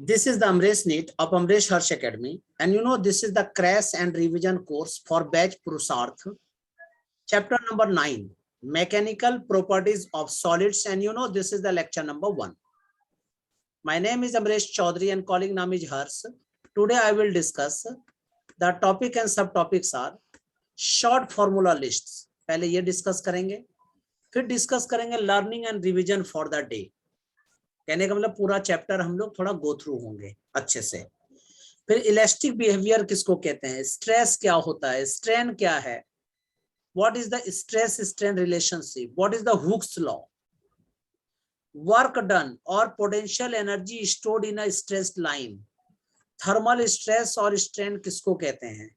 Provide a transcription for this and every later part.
This is the Amresh NEET of Amresh Harsh Academy, and this is the crash and revision course for batch Purusharth, chapter number 9, mechanical properties of solids, and this is the lecture number 1. My name is Amresh Chaudhary and colleague name is Harsh. Today I will discuss the topic and subtopics are short formula lists. पहले ये discuss करेंगे, फिर discuss करेंगे learning and revision for the day. कहने का मतलब पूरा chapter हम लोग थोड़ा गो थ्रू होंगे अच्छे से। फिर इलास्टिक बिहेवियर किसको कहते हैं, स्ट्रेस क्या होता है, स्ट्रेन क्या है, what is the stress strain relationship, what is the Hooke's law, work done और potential energy stored in a stressed line, thermal stress और स्ट्रेन किसको कहते हैं,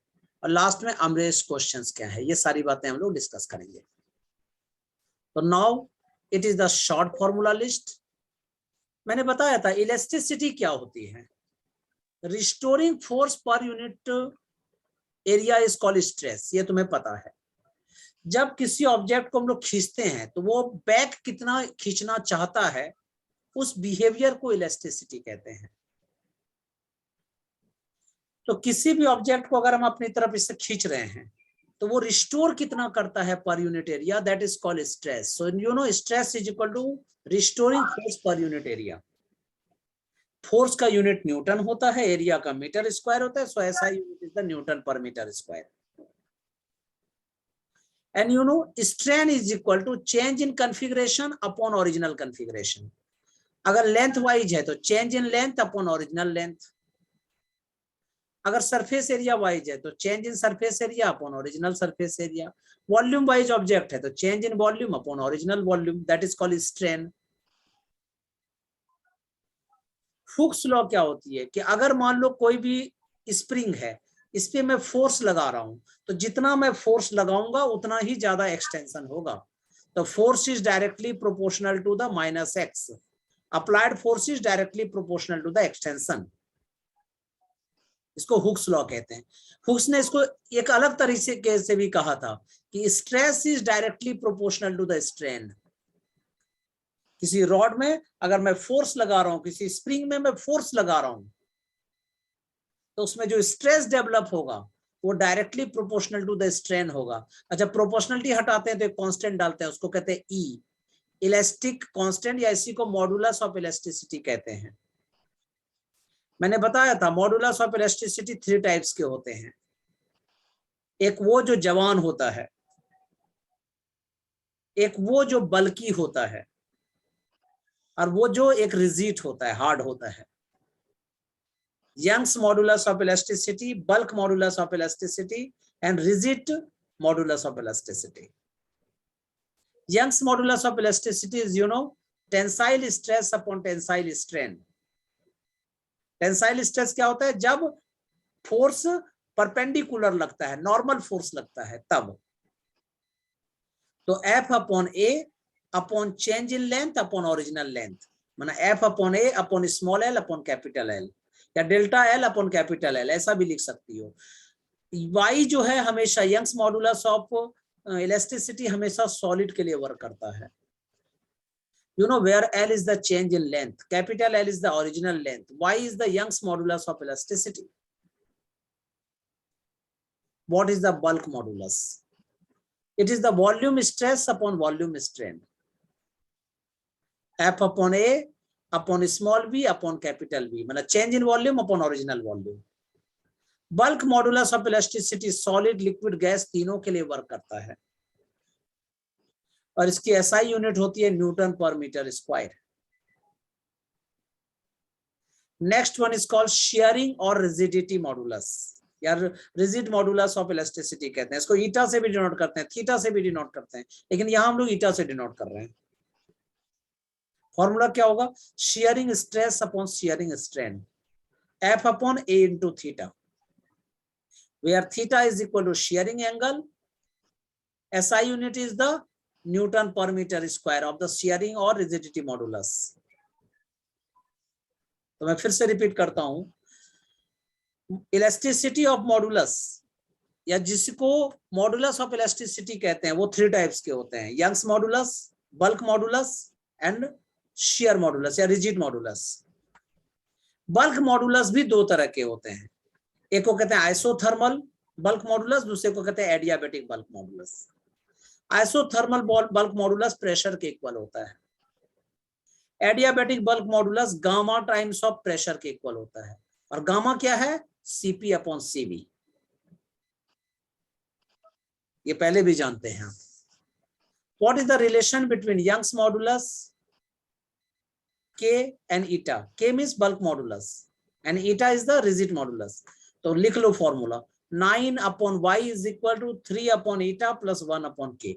और लास्ट में अमरेश क्वेश्चंस क्या है, ये सारी बातें हम लोग डिस्कस करेंगे। तो now it is the short formula list. मैंने बताया था इलास्टिसिटी क्या होती है, रिस्टोरिंग फोर्स पर unit area is called stress, ये तुम्हें पता है। जब किसी ऑब्जेक्ट को हम लोग खींचते हैं तो वो बैक कितना खींचना चाहता है, उस बिहेवियर को इलास्टिसिटी कहते हैं। तो किसी भी ऑब्जेक्ट को अगर हम अपनी तरफ इससे खींच रहे हैं तो वो रिस्टोर कितना करता है per unit area, that is called stress. So stress is equal to restoring force पर यूनिट एरिया। फोर्स का यूनिट न्यूटन होता है, एरिया का मीटर स्क्वायर होता है, सो ऐसा unit is the newton per metre square. And strain is equal to change in configuration upon original configuration. अगर length wise है तो change in length upon original length, अगर सरफेस एरिया वाइज है तो change in surface area upon original surface area, volume wise object है तो change in volume upon original volume, that is called strain. Hooke's law क्या होती है कि अगर मान लो कोई भी स्प्रिंग है, इस पे मैं फोर्स लगा रहा हूं तो जितना मैं फोर्स लगाऊंगा उतना ही ज्यादा एक्सटेंशन होगा। तो force is directly proportional to the minus x, applied force is directly proportional to the extension. इसको हुक्स लॉ कहते हैं। हुक्स ने इसको एक अलग तरीके से भी कहा था कि stress is directly proportional to the strain. किसी रॉड में अगर मैं फोर्स लगा रहा हूं, किसी स्प्रिंग में मैं फोर्स लगा रहा हूं, तो उसमें जो स्ट्रेस डेवलप होगा वो directly proportional to the strain होगा। अच्छा, प्रोपोर्शनलिटी हटाते हैं तो एक कांस्टेंट डालते हैं, उसको कहते हैं ई, इलास्टिक कांस्टेंट, या इसी को मॉडुलस ऑफ इलास्टिसिटी कहते हैं। मैंने बताया था मॉडुलस ऑफ इलास्टिसिटी 3 टाइप्स के होते हैं। एक वो जो जवान होता है, एक वो जो बल्की होता है, और वो जो एक रिजिड होता है, हार्ड होता है। Young's modulus of elasticity, bulk modulus of elasticity and rigid modulus of elasticity. Young's modulus of elasticity is tensile stress upon tensile strain. Tensile stress क्या होता है, जब फोर्स परपेंडिकुलर लगता है, नॉर्मल फोर्स लगता है तब। तो F upon A upon change in length upon original length, माना F upon A upon small l upon capital L, या delta L upon capital L, ऐसा भी लिख सकती हो। Y जो है हमेशा यंग्स मॉडुलस ऑफ इलास्टिसिटी हमेशा सॉलिड के लिए वर्क करता है। Where L is the change in length, capital L is the original length, Y is the Young's modulus of elasticity. What is the bulk modulus? It is the volume stress upon volume strain. F upon A upon small v upon capital V, मतलब change in volume upon original volume. Bulk modulus of elasticity solid, liquid, gas तीनों के लिए work करता है, और इसकी SI unit होती है newton per metre square. Next one is called shearing और रिजिडिटी मॉडुलस, या रिजिड मॉडुलस ऑफ इलास्टिसिटी कहते हैं। इसको ईटा से भी डिनोट करते हैं, थीटा से भी डिनोट करते हैं, लेकिन यहां हम लोग ईटा से डिनोट कर रहे हैं। फॉर्मूला क्या होगा, shearing stress upon shearing strain, F upon A into theta, where theta is equal to shearing angle, SI unit is the newton per metre square of the shearing और रिजिडिटी मॉडुलस। तो मैं फिर से repeat करता हूं, elasticity of modulus, या जिसको modulus of elasticity कहते हैं, वो 3 टाइप्स के होते हैं, Young's modulus, bulk modulus and shear modulus या रिजिड मॉडुलस। बल्क मॉडुलस भी दो तरह के होते हैं, एक को कहते हैं आइसोथर्मल बल्क मॉडुलस, दूसरे को कहते हैं adiabatic bulk modulus. Isothermal bulk modulus pressure के इक्वल होता है, adiabatic bulk modulus gamma times of pressure के इक्वल होता है, और गामा क्या है, सीपी अपॉन सीबी, ये पहले भी जानते हैं आप। What is the relation between Young's modulus K and eta? K means bulk modulus and eta is the rigid modulus. तो लिख लो formula, 9 upon y is equal to 3 upon eta plus 1 upon k.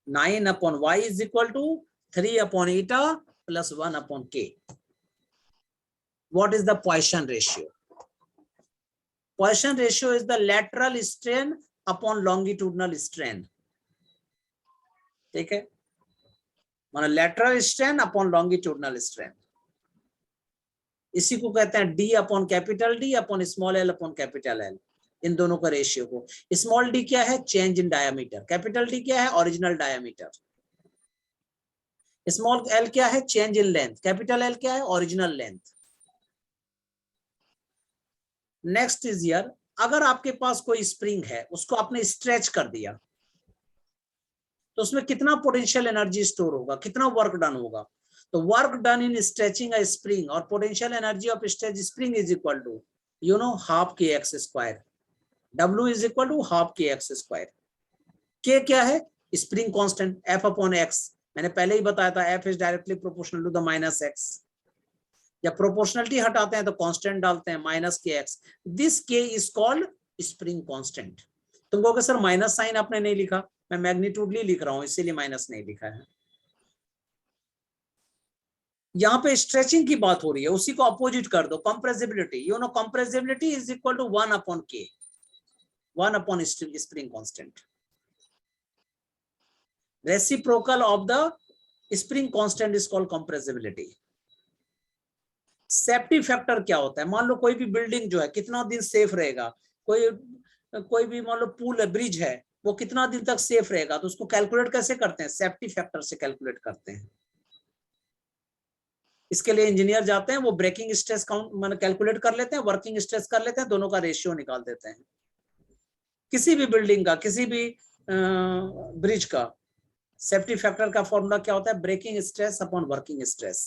9 upon y is equal to 3 upon eta plus 1 upon k. What is the Poisson ratio? Poisson ratio is the lateral strain upon longitudinal strain. ठीक है, माना lateral strain upon longitudinal strain, इसी को कहते हैं D upon capital D upon small L upon capital L, इन दोनों का रेशियो को। स्मॉल डी क्या है, change in diameter, capital D क्या है, ओरिजिनल डायमीटर, स्मॉल एल क्या है, change in length, capital L क्या है, original length. Next is here, अगर आपके पास कोई स्प्रिंग है, उसको आपने स्ट्रेच कर दिया, तो उसमें कितना पोटेंशियल एनर्जी स्टोर होगा, कितना वर्क डन होगा। तो work done in stretching a spring और potential energy of stretch spring is equal to half K X square, W is equal to half K X square. K क्या है, spring constant, F upon X, मैंने पहले ही बताया था F is directly proportional to the minus X. जब proportionality हटाते हैं तो कांस्टेंट डालते हैं minus K X, this K is called spring constant. तुम कहोगे सर माइनस साइन आपने नहीं लिखा, मैं मैग्नीट्यूडली लिख रहा हूं इसीलिए माइनस नहीं लिखा है। यहां पे स्ट्रेचिंग की बात हो रही है, उसी को अपोजिट कर दो, compressibility, compressibility is equal to 1 upon K, 1 upon spring constant, reciprocal of the spring constant is called compressibility. Safety factor क्या होता है, मान लो कोई भी बिल्डिंग जो है कितना दिन सेफ रहेगा, कोई भी मान लो पुल है, ब्रिज है, वो कितना दिन तक सेफ रहेगा, तो उसको कैलकुलेट कैसे करते हैं, सेफ्टी फैक्टर से कैलकुलेट करते हैं। इसके लिए इंजीनियर जाते हैं, वो ब्रेकिंग स्ट्रेस काउंट कैलकुलेट कर लेते हैं, वर्किंग स्ट्रेस कर लेते हैं, दोनों का रेशियो निकाल देते हैं। किसी भी बिल्डिंग का, किसी भी ब्रिज का सेफ्टी फैक्टर का फॉर्मूला क्या होता है, breaking stress upon working stress.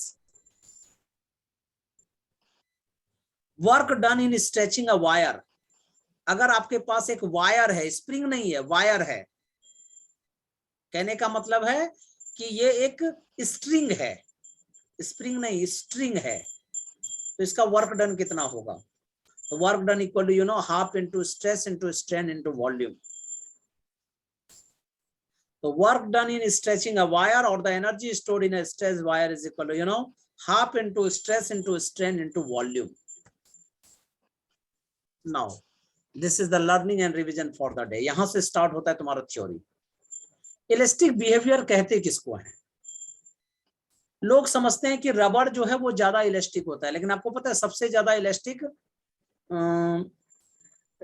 Work done in stretching a wire, अगर आपके पास एक वायर है, स्प्रिंग नहीं है, वायर है, कहने का मतलब है कि ये एक स्ट्रिंग है, स्प्रिंग नहीं स्ट्रिंग है, तो इसका वर्क डन कितना होगा, तो work done equal to half into stress into strain into volume. तो work done in stretching a wire और the energy stored in a stretch wire is equal to half into stress into strain into volume. Now this is the learning and revision for the day. यहां से start होता है तुम्हारा theory. Elastic behaviour कहते किसको है, लोग समझते हैं कि रबर जो है वो ज्यादा इलास्टिक होता है, लेकिन आपको पता है सबसे ज्यादा इलास्टिक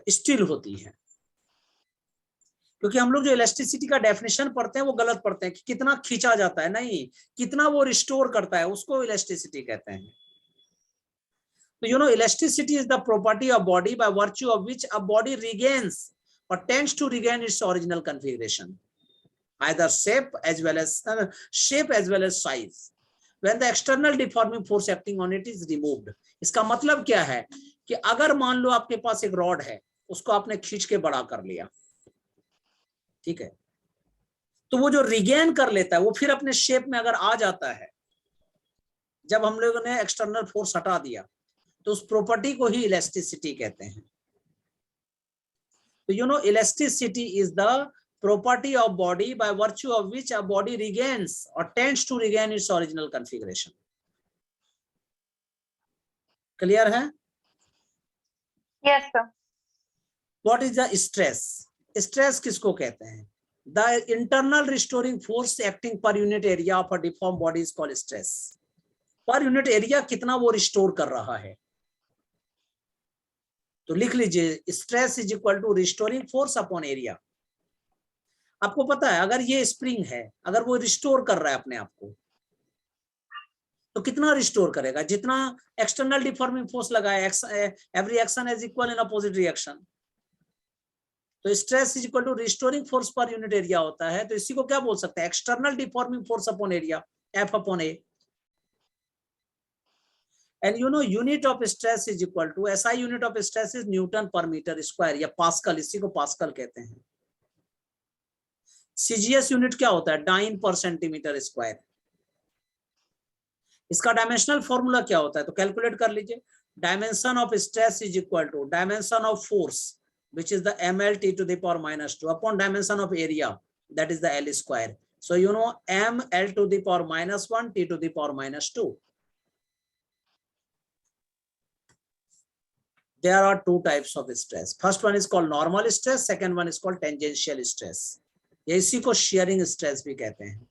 स्टील होती है, क्योंकि हम लोग जो इलास्टिसिटी का डेफिनेशन पढ़ते हैं वो गलत पढ़ते हैं कि कितना खींचा जाता है, नहीं, कितना वो रिस्टोर करता है, उसको इलास्टिसिटी कहते हैं। तो elasticity is the property of body by virtue of which a body regains or tends to regain its original configuration, either shape as well as size, when the external deforming force acting on it is removed। इसका मतलब क्या है कि अगर मान लो आपके पास एक rod है, उसको आपने खींच के बड़ा कर लिया, ठीक है, तो वो जो रिगेन कर लेता है वो फिर अपने शेप में अगर आ जाता है, जब हम लोगों ने एक्सटर्नल फोर्स हटा दिया, तो उस प्रॉपर्टी को ही इलास्टिसिटी कहते हैं। तो elasticity is the property of body by virtue of which a body regains or tends to regain its original configuration। Clear है? Yes sir। What is the stress? Stress किसको कहते हैं? The internal restoring force acting per unit area of a deformed body is called stress। Per unit area कितना वो restore कर रहा है, तो लिख लीजिए stress is equal to restoring force upon area. आपको पता है अगर ये स्प्रिंग है, अगर वो रिस्टोर कर रहा है अपने आप को, तो कितना रिस्टोर करेगा? जितना एक्सटर्नल डिफॉर्मिंग फोर्स लगाया, every action is equal in opposite reaction. तो stress is equal to restoring force पर यूनिट एरिया होता है। तो इसी को क्या बोल सकते हैं? External deforming force upon area, F upon A. And you know unit of stress is equal to, SI unit of stress is newton per metre square या पास्कल, इसी को पास्कल कहते हैं। CGS यूनिट क्या होता है? Dyne per centimetre square. इसका dimensional formula क्या होता है? तो कैलकुलेट कर लीजिए। Dimension of stress is equal to dimension of force which is the ml t to the power minus 2 upon dimension of area, that is the L square. So you know ml to the power minus 1 t to the power minus 2. There are two types of stress. First one is called normal stress, second one is called tangential stress. ये इसी को shearing stress भी कहते हैं।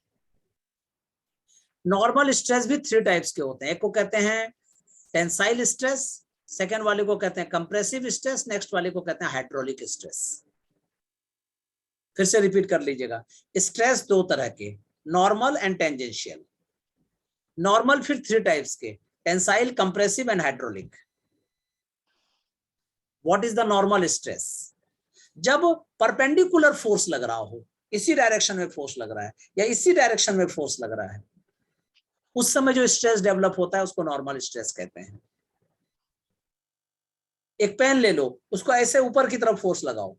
Normal stress भी 3 types के होते हैं। एक को कहते हैं टेंसाइल स्ट्रेस, सेकेंड वाले को कहते हैं कंप्रेसिव स्ट्रेस, नेक्स्ट वाले को कहते हैं हाइड्रोलिक स्ट्रेस। फिर से रिपीट कर लीजिएगा। स्ट्रेस 2 तरह के, नॉर्मल एंड टेंजेंशियल। नॉर्मल फिर 3 टाइप्स के, tensile, compressive and hydraulic. What is the normal stress? जब परपेंडिकुलर फोर्स लग रहा हो, इसी डायरेक्शन में फोर्स लग रहा है या इसी डायरेक्शन में फोर्स लग रहा है, उस समय जो स्ट्रेस डेवलप होता है उसको नॉर्मल स्ट्रेस कहते हैं। एक पेन ले लो, उसको ऐसे ऊपर की तरफ फोर्स लगाओ,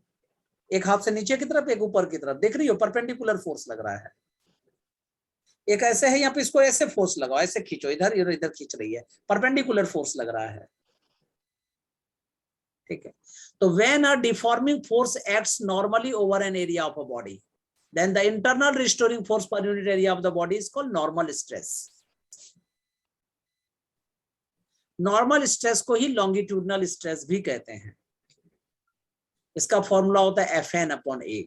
एक हाथ से नीचे की तरफ, एक ऊपर की तरफ, देख रही हो परपेंडिकुलर फोर्स लग रहा है। एक ऐसे है, यहाँ पे इसको ऐसे फोर्स लगाओ, ऐसे खींचो, इधर इधर खींच रही है, परपेंडिकुलर फोर्स लग रहा है। ठीक है, तो when a deforming force acts normally over an area of a body, then the internal restoring force per unit area of the body is called normal stress. Normal stress को ही longitudinal stress भी कहते हैं। इसका formula होता है Fn upon A।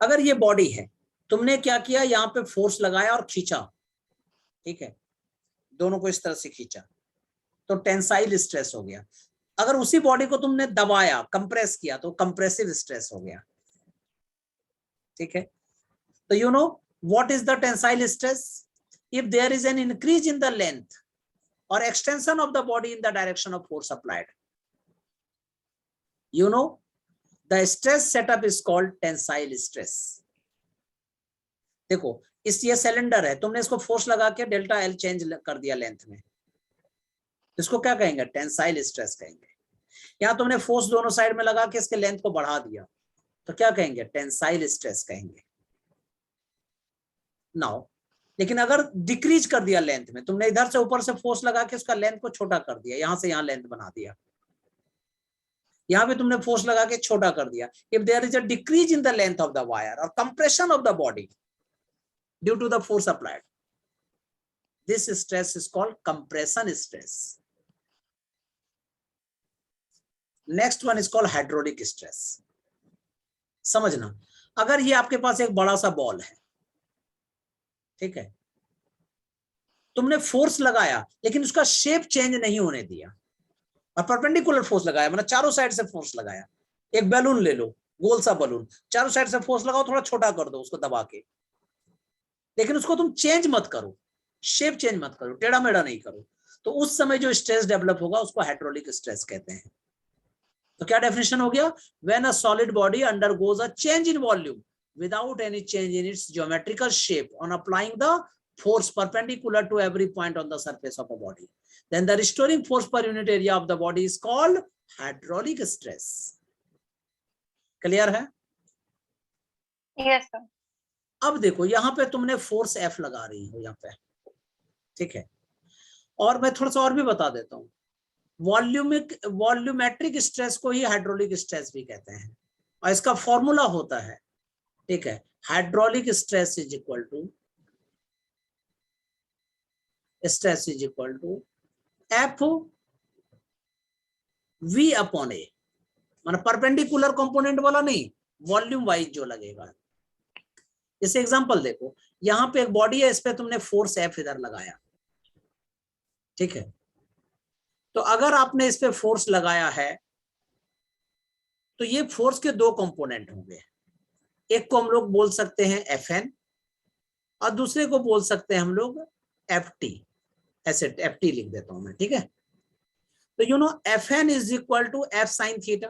अगर ये body है, तुमने क्या किया, यहाँ पे फोर्स लगाया और खींचा, ठीक है, दोनों को इस तरह से खींचा, तो टेंसाइल स्ट्रेस हो गया। अगर उसी बॉडी को तुमने दबाया, कंप्रेस किया, तो कंप्रेसिव स्ट्रेस हो गया। ठीक है, तो you know what is the tensile stress? If there is an increase in the length or extension of the body in the direction of force applied, you know the stress setup is called tensile stress. देखो, इस ये cylinder है, तुमने इसको force लगा के delta L change कर दिया लेंथ में, इसको क्या कहेंगे? टेंसाइल स्ट्रेस कहेंगे। यहां तुमने फोर्स दोनों साइड में लगा के इसके लेंथ को बढ़ा दिया, तो क्या कहेंगे? टेंसाइल स्ट्रेस कहेंगे। नाउ लेकिन अगर डिक्रीज कर दिया लेंथ में, तुमने इधर से ऊपर से फोर्स लगा के उसका लेंथ को छोटा कर दिया, यहां से यहां लेंथ बना दिया, यहां पे तुमने फोर्स लगा के छोटा कर दिया, if there is a decrease in the length of the wire और compression of the body due to the force applied, this stress is called compression stress. Next one is called hydraulic stress. समझना, अगर ये आपके पास एक बड़ा सा ball है, ठीक है, तुमने फोर्स लगाया लेकिन उसका शेप चेंज नहीं होने दिया, और परपेंडिकुलर फोर्स लगाया, मतलब चारों साइड से फोर्स लगाया। एक बैलून ले लो, गोल सा बैलून, चारों साइड से फोर्स लगाओ, थोड़ा छोटा कर दो उसको दबा के, लेकिन उसको तुम चेंज मत करो, शेप चेंज मत करो, टेढ़ा मेढ़ा नहीं करो, तो उस समय जो स्ट्रेस डेवलप होगा उसको हाइड्रोलिक स्ट्रेस कहते हैं। तो क्या डेफिनेशन हो गया? When a solid body undergoes a change in volume without any change in its geometrical shape on applying the force perpendicular to every point on the surface of a body, then the restoring force per unit area of the body is called hydraulic stress. Clear है? Yes, sir. अब देखो, यहां पे तुमने force F लगा रही हो यहाँ पे, ठीक है, और मैं थोड़ा सा और भी बता देता हूँ। वॉल्यूमेट्रिक स्ट्रेस को ही हाइड्रोलिक स्ट्रेस भी कहते हैं, और इसका फॉर्मूला होता है, ठीक है, hydraulic stress is equal to F V upon A, मतलब परपेंडिकुलर कंपोनेंट वाला नहीं, वॉल्यूम वाइज जो लगेगा। जैसे एग्जांपल देखो, यहां पे एक बॉडी है, इस पे तुमने फोर्स एफ इधर लगाया, ठीक है, तो अगर आपने इस पे फोर्स लगाया है तो ये फोर्स के 2 कंपोनेंट होंगे, एक को हम लोग बोल सकते हैं Fn और दूसरे को बोल सकते हैं हम लोग FT, ऐसे FT लिख देता हूं मैं, ठीक है। तो you know FN is equal to F sine theta.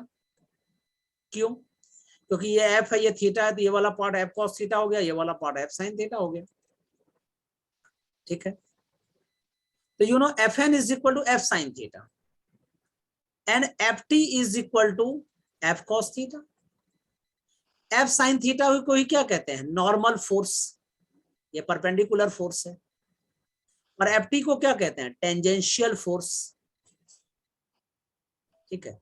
क्यों? क्योंकि ये F है, ये थीटा है, तो ये वाला पार्ट F cos थीटा हो गया, ये वाला पार्ट F साइन थीटा हो गया, ठीक है। तो you know FN is equal to F sine theta and FT is equal to F cos theta. F sine theta को ही क्या कहते हैं? नॉर्मल फोर्स, ये परपेंडिकुलर फोर्स है। और FT को क्या कहते हैं? टेंजेंशियल फोर्स, ठीक है।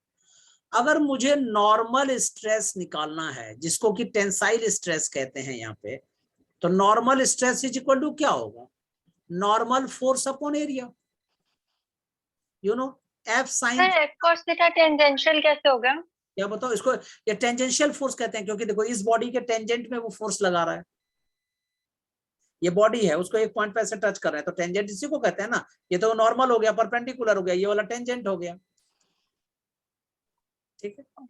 अगर मुझे नॉर्मल स्ट्रेस निकालना है, जिसको कि टेंसाइल स्ट्रेस कहते हैं यहाँ पे, तो normal stress is equal to क्या होगा? Normal force upon area. You know F sine, sir F cos theta tangential कैसे हो गया? क्या बताओ इसको? ये टेंजेंशियल फोर्स कहते हैं, क्योंकि देखो इस बॉडी के टेंजेंट में वो फोर्स लगा रहा है। ये बॉडी है, उसको एक पॉइंट पे से टच कर रहा है, तो टेंजेंट इसी को कहते हैं ना। ये तो नॉर्मल हो गया, परपेंडिकुलर हो गया, ये वाला टेंजेंट हो गया, ठीक है।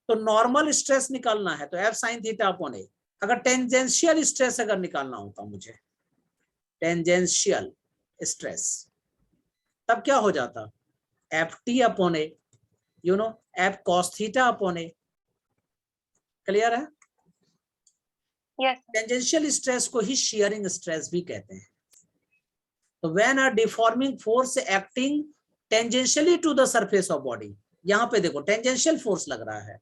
तो नॉर्मल स्ट्रेस निकालना है तो F साइन थीटा अपॉन ए। अगर टेंजेंशियल स्ट्रेस अगर निकालना होता मुझे, टेंजेंशियल स्ट्रेस, तब क्या हो जाता? FT upon A, you know F cos theta upon A. Clear है? यस टेंजेंशियल स्ट्रेस को ही शियरिंग स्ट्रेस भी कहते हैं। तो when a deforming force acting tangentially to the surface of body, यहां पे देखो टेंजेंशियल फोर्स लग रहा है,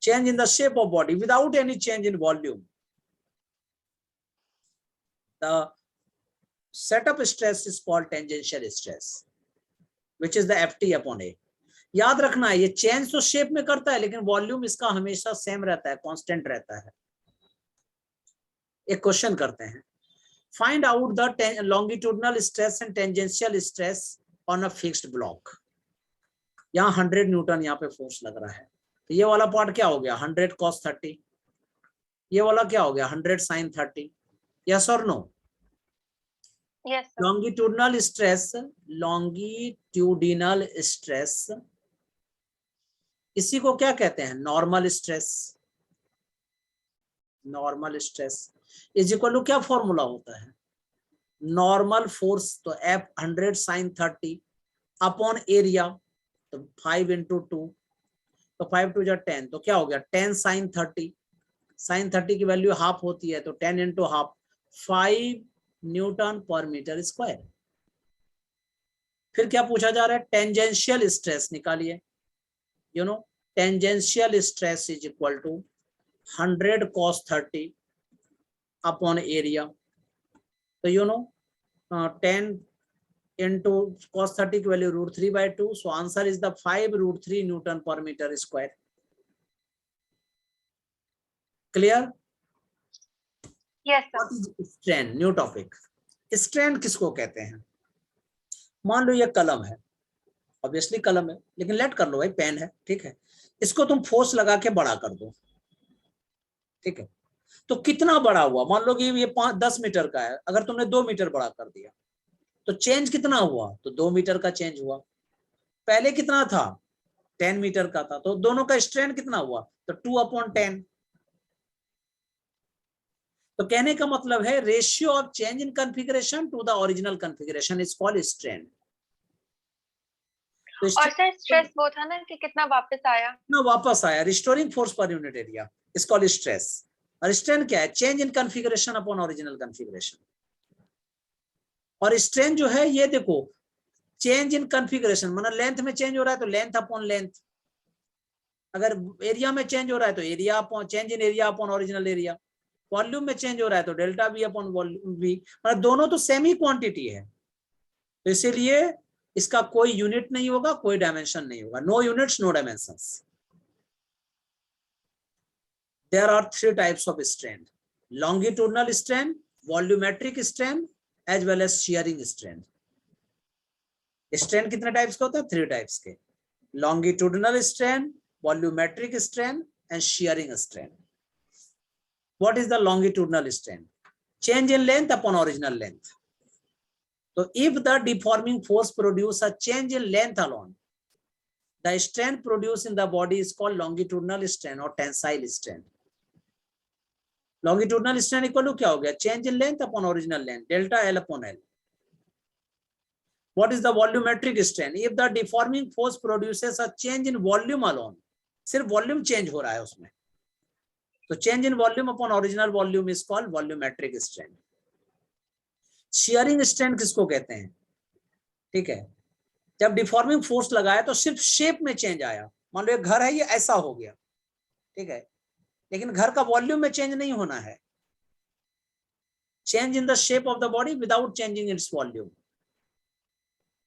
change in the shape of body without any change in volume, the setup stress is called tangential stress, which is the FT upon A. याद रखना है, ये चेंज तो शेप में करता है, लेकिन वॉल्यूम इसका हमेशा सेम रहता है, कांस्टेंट रहता है। एक क्वेश्चन करते हैं, find out the longitudinal stress and tangential stress on a fixed block. यहाँ 100 न्यूटन यहाँ पे फोर्स लग रहा है, तो ये वाला पार्ट क्या हो गया? 100 cos 30, ये वाला क्या हो गया? 100 sin 30। यस और no? Yes sir longitudinal stress, longitudinal stress, इसी को क्या कहते हैं? Normal stress. Normal stress is equal to क्या फॉर्मूला होता है? नॉर्मल फोर्स, तो F 100 sin 30 अपॉन एरिया, तो 5 into 2, तो 5 2 जा 10, तो क्या हो गया? 10 sin 30। sin 30 की वैल्यू हाफ होती है, तो 10 into हाफ, 5 न्यूटन पर मीटर स्क्वायर। फिर क्या पूछा जा रहा है? टेंजेंशियल स्ट्रेस निकालिए। You know tangential stress is equal to 100 cos 30 upon area, तो यू नो 10 into cos 30 की value √3/2, so answer is the 5√3 newton per metre square. Clear? Yes sir what is strain? New topic. Strain किसको कहते हैं? मान लो ये कलम है, obviously कलम है, लेकिन लेट कर लो भाई, पेन है, ठीक है। इसको तुम फोर्स लगा के बड़ा कर दो, ठीक है। तो कितना बड़ा हुआ? मान लो कि ये 10 मीटर का है, अगर तुमने 2 मीटर बड़ा कर दिया, तो चेंज कितना हुआ? तो 2 मीटर का चेंज हुआ। पहले कितना था? 10 मीटर का था, तो दोनों का स्ट्रेन कितना हुआ? तो 2/10। तो कहने का मतलब है, ratio of change in configuration to the original configuration is called strain. तो और सर स्ट्रेस वो था ना कि कितना वापस आया? कितना वापस आया, रिस्टोरिंग फोर्स पर unit area is called stress. और स्ट्रेन क्या है? Change in configuration upon original configuration. और स्ट्रेन जो है, ये देखो, चेंज इन कॉन्फ़िगरेशन मतलब लेंथ में चेंज हो रहा है तो लेंथ अपॉन लेंथ, अगर एरिया में चेंज हो रहा है तो area upon, change in area upon original area, volume में चेंज हो रहा है तो delta we upon volume we, मतलब दोनों तो सेम ही क्वांटिटी है, तो इसीलिए इसका कोई यूनिट नहीं होगा, कोई डायमेंशन नहीं होगा। No units no dimensions. There are 3 types of strain: longitudinal strain, volumetric strain, as well as shearing strain. Strain कितने टाइप्स का होता है? 3 टाइप्स के: longitudinal strain, volumetric strain, and shearing strain. What is the longitudinal strain? Change in length upon original length. So if the deforming force produce a change in length alone, the strain produced in the body is called longitudinal strain or tensile strain. Longitudinal strain equal to क्या हो गया, change in length upon original length, delta L upon L. What is the volumetric strain? If the deforming force produces a change in volume alone, सिर्फ volume change हो रहा है उसमें, तो change in volume upon original volume is called volumetric strain. Shearing strain किसको कहते हैं? ठीक है, जब डिफॉर्मिंग फोर्स लगाया तो सिर्फ शेप में चेंज आया. मान लो एक घर है, ये ऐसा हो गया, ठीक है, लेकिन घर का वॉल्यूम में चेंज नहीं होना है. Change in the shape of the body without changing its volume.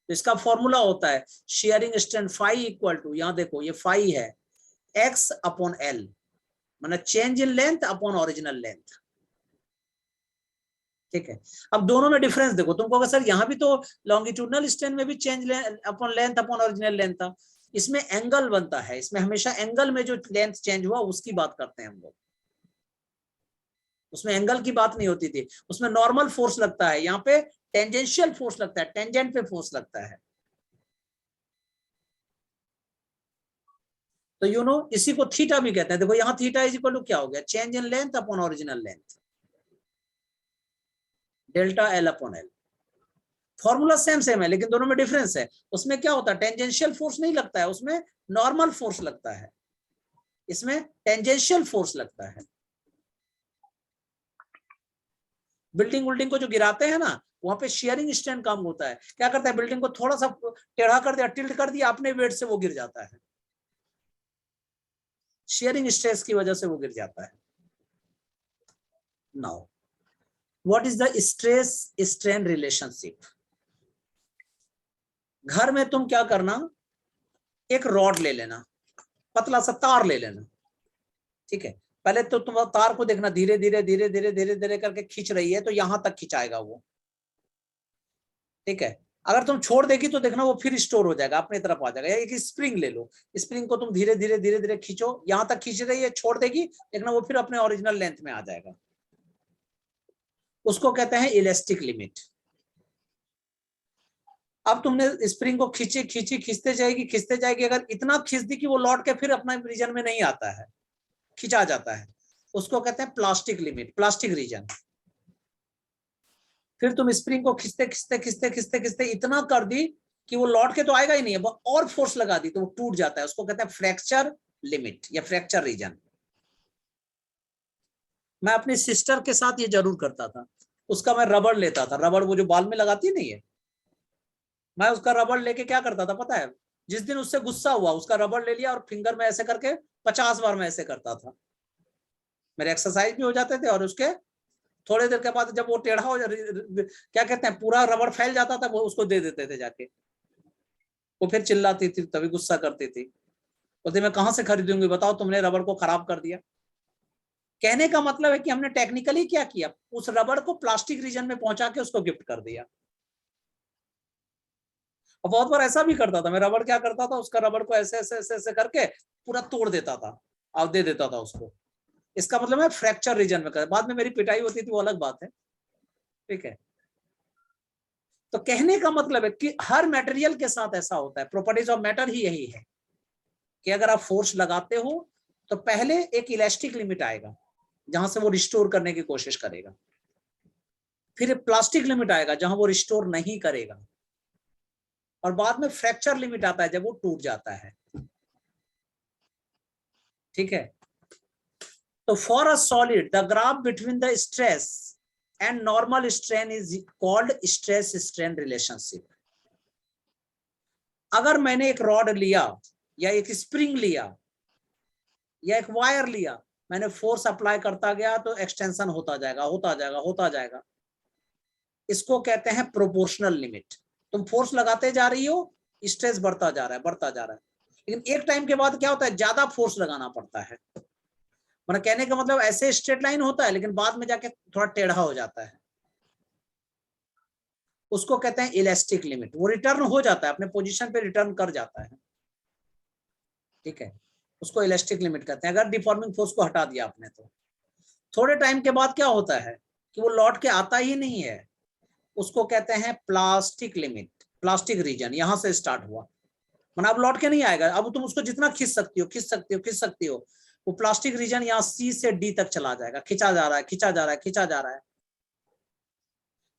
तो इसका फॉर्मूला होता है shearing strain phi equal to, यहां देखो ये फाई है, एक्स अपॉन एल, मतलब change in length upon original length. ठीक है, अब दोनों में डिफरेंस देखो. तुमको अगर सर यहाँ भी तो लॉन्गिट्यूडनल स्ट्रेन में भी change upon length upon original length था, इसमें एंगल बनता है, इसमें हमेशा एंगल में जो लेंथ चेंज हुआ उसकी बात करते हैं हम लोग. उसमें एंगल की बात नहीं होती थी, उसमें नॉर्मल फोर्स लगता है, यहाँ पे टेंजेंशियल फोर्स लगता है, टेंजेंट पे फोर्स लगता है. तो यू नो इसी को थीटा भी कहते हैं. देखो यहाँ थीटा इज इक्वल टू क्या हो गया, change in length upon original length, delta L upon L. Formula same same है, लेकिन दोनों में डिफरेंस है. उसमें क्या होता है, टेंजेंशियल फोर्स नहीं लगता है, उसमें नॉर्मल फोर्स लगता है, इसमें टेंजेंशियल फोर्स लगता है. बिल्डिंग विल्डिंग को जो गिराते हैं ना, वहां पे शेयरिंग स्ट्रेन काम होता है. क्या करता है, बिल्डिंग को थोड़ा सा टेढ़ा कर दिया, टिल्ट कर दिया, अपने वेट से वो गिर जाता है, शेयरिंग स्ट्रेस की वजह से वो गिर जाता है. Now what is the stress strain relationship? घर में तुम क्या करना, एक रॉड ले लेना, पतला सा तार ले लेना, ठीक है. पहले तो तुम तार को देखना, धीरे धीरे धीरे धीरे धीरे धीरे करके खींच रही है, तो यहां तक खिंचाएगा वो, ठीक है. अगर तुम छोड़ देगी तो देखना वो फिर स्टोर हो जाएगा, अपनी तरफ आ जाएगा. एक स्प्रिंग ले लो, स्प्रिंग को तुम धीरे धीरे धीरे धीरे खींचो, यहां तक खींच रही है, छोड़ देगी, देखना वो फिर अपने ओरिजिनल लेंथ में आ जाएगा. उसको कहते हैं इलास्टिक लिमिट. अब तुमने स्प्रिंग को खींची खींची, खींचते जाएगी, अगर इतना खींच दी कि वो लौट के फिर अपना रीजन में नहीं आता है, खिंचा जाता है, उसको कहते हैं प्लास्टिक लिमिट, प्लास्टिक रीजन. फिर तुम स्प्रिंग को खींचते खींचते खींचते खींचते खींचते इतना कर दी कि वो लौट के तो आएगा ही नहीं है, वो और फोर्स लगा दी तो वो टूट जाता है, उसको कहते हैं फ्रैक्चर लिमिट या फ्रैक्चर रीजन. मैं अपनी सिस्टर के साथ ये जरूर करता था, उसका मैं रबड़ लेता था, रबड़ वो जो बाल में लगाती नहीं है, मैं उसका रबड़ लेके क्या करता था पता है, जिस दिन उससे गुस्सा हुआ उसका रबड़ ले लिया और फिंगर में ऐसे करके 50 बार मैं ऐसे करता था. मेरे एक्सरसाइज भी हो जाते थे, और उसके थोड़ी देर के बाद जब वो टेढ़ा हो क्या कहते हैं, पूरा रबड़ फैल जाता था, वो उसको दे देते थे जाके. वो फिर चिल्लाती थी, तभी गुस्सा करती थी, बोलती मैं कहां से खरीदूंगी, बताओ तुमने रबड़ को खराब कर दिया. कहने का मतलब है कि हमने टेक्निकली क्या किया, उस रबड़ को प्लास्टिक रीजन में पहुंचा के उसको गिफ्ट कर दिया. और बहुत बार ऐसा भी करता था मैं, रबड़ क्या करता था, उसका रबड़ को ऐसे ऐसे ऐसे ऐसे करके पूरा तोड़ देता था और दे देता था उसको. इसका मतलब है फ्रैक्चर रीजन में कर. बाद में मेरी पिटाई होती थी, वो अलग बात है, ठीक है. तो कहने का मतलब है कि हर मटेरियल के साथ ऐसा होता है, प्रॉपर्टीज ऑफ मैटर ही यही है कि अगर आप फोर्स लगाते हो तो पहले एक इलास्टिक लिमिट आएगा जहां से वो रिस्टोर करने की कोशिश करेगा, फिर प्लास्टिक लिमिट आएगा जहां वो रिस्टोर नहीं करेगा, और बाद में फ्रैक्चर लिमिट आता है जब वो टूट जाता है, ठीक है. तो for a solid the graph between the stress and normal strain is called stress strain relationship. अगर मैंने एक रॉड लिया या एक स्प्रिंग लिया या एक वायर लिया, मैंने फोर्स अप्लाई करता गया तो एक्सटेंशन होता जाएगा होता जाएगा होता जाएगा. इसको कहते हैं प्रोपोर्शनल लिमिट. तुम फोर्स लगाते जा रही हो, स्ट्रेस बढ़ता जा रहा है बढ़ता जा रहा है, लेकिन एक टाइम के बाद क्या होता है, ज्यादा फोर्स लगाना पड़ता है. मतलब कहने का मतलब ऐसे स्ट्रेट लाइन होता है, लेकिन बाद में जाके थोड़ा टेढ़ा हो जाता है, उसको कहते हैं इलास्टिक लिमिट. वो रिटर्न हो जाता है, अपने पोजीशन पे रिटर्न कर जाता है, ठीक है. उसको इलास्टिक लिमिट कहते हैं. अगर डिफॉर्मिंग फोर्स को हटा दिया आपने तो थोड़े टाइम के बाद क्या होता है कि वो लौट के आता ही नहीं है, उसको कहते हैं प्लास्टिक लिमिट, प्लास्टिक रीजन. यहां से स्टार्ट हुआ, मतलब अब लौट के नहीं आएगा, अब तुम उसको जितना खींच सकती हो खींच सकती हो खींच सकती हो, वो प्लास्टिक रीजन यहाँ सी से डी तक चला जाएगा, खिंचा जा रहा है, खिंचा जा रहा है, खिंचा जा रहा है।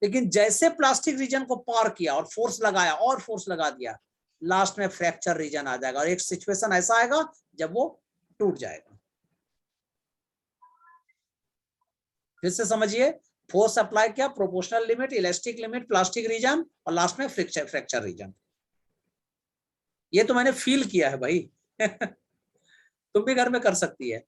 लेकिन जैसे प्लास्टिक रीजन को पार किया और फोर्स लगाया और फोर्स लगा दिया, लास्ट में फ्रैक्चर रीजन आ जाएगा और एक सिचुएशन ऐसा आएगा जब वो टूट जाएगा। फिर से समझिए, फोर्स अप्लाई किया, proportional limit, elastic limit, plastic region और लास्ट में फ्रैक्चर रीजन। ये तो मैंने फील किया है भाई तुम भी घर में कर सकती है,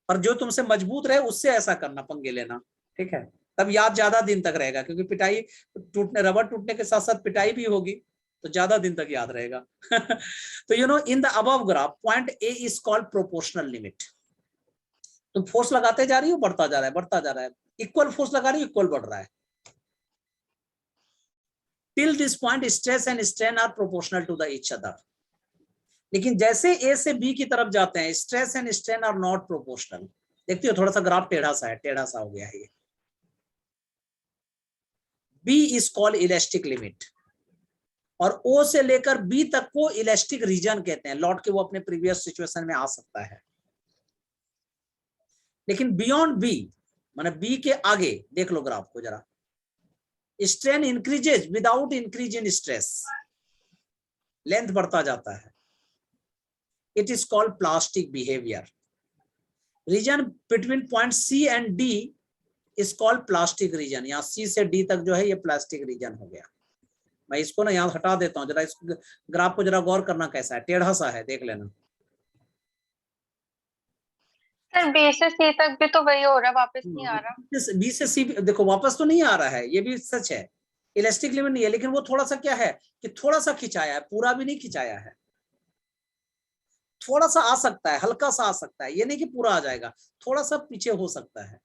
और जो तुमसे मजबूत रहे उससे ऐसा करना, पंगे लेना, ठीक है, तब याद ज्यादा दिन तक रहेगा, क्योंकि पिटाई टूटने, रबर टूटने के साथ साथ पिटाई भी होगी तो ज्यादा दिन तक याद रहेगा तो you no in the above graph point A is called proportional limit. तुम फोर्स लगाते जा रही हो, बढ़ता जा रहा है, बढ़ता जा रहा है, इक्वल फोर्स लगा रही हो, इक्वल बढ़ रहा है। Till this point stress and strain are proportional to the each other. लेकिन जैसे ए से बी की तरफ जाते हैं, stress and strain are not proportional. देखती हो थोड़ा सा ग्राफ टेढ़ा सा है, टेढ़ा सा हो गया है ये। B is called elastic limit, और ओ से लेकर बी तक को इलास्टिक रीजन कहते हैं। लौट के वो अपने प्रीवियस सिचुएशन में आ सकता है। लेकिन बियॉन्ड बी, माने बी के आगे देख लो ग्राफ को जरा, strain increases without increase in stress, length बढ़ता जाता है। It is called plastic behaviour. Region between point C and D is called plastic region. यहाँ सी से डी तक जो है ये प्लास्टिक रीजन हो गया। मैं इसको ना यहाँ हटा देता हूँ, जरा इस ग्राफ को जरा गौर करना, कैसा है, टेढ़ा सा है, देख लेना। सर बी से सी तक भी तो वही हो रहा है, वापस नहीं आ रहा। बी से सी देखो वापस तो नहीं आ रहा है, ये भी सच है, इलास्टिक लिमिट नहीं है, लेकिन वो थोड़ा सा क्या है कि थोड़ा सा खिंचाया है, पूरा भी नहीं खिंचाया है, थोड़ा सा आ सकता है, हल्का सा आ सकता है, ये नहीं कि पूरा आ जाएगा, थोड़ा सा पीछे हो सकता है।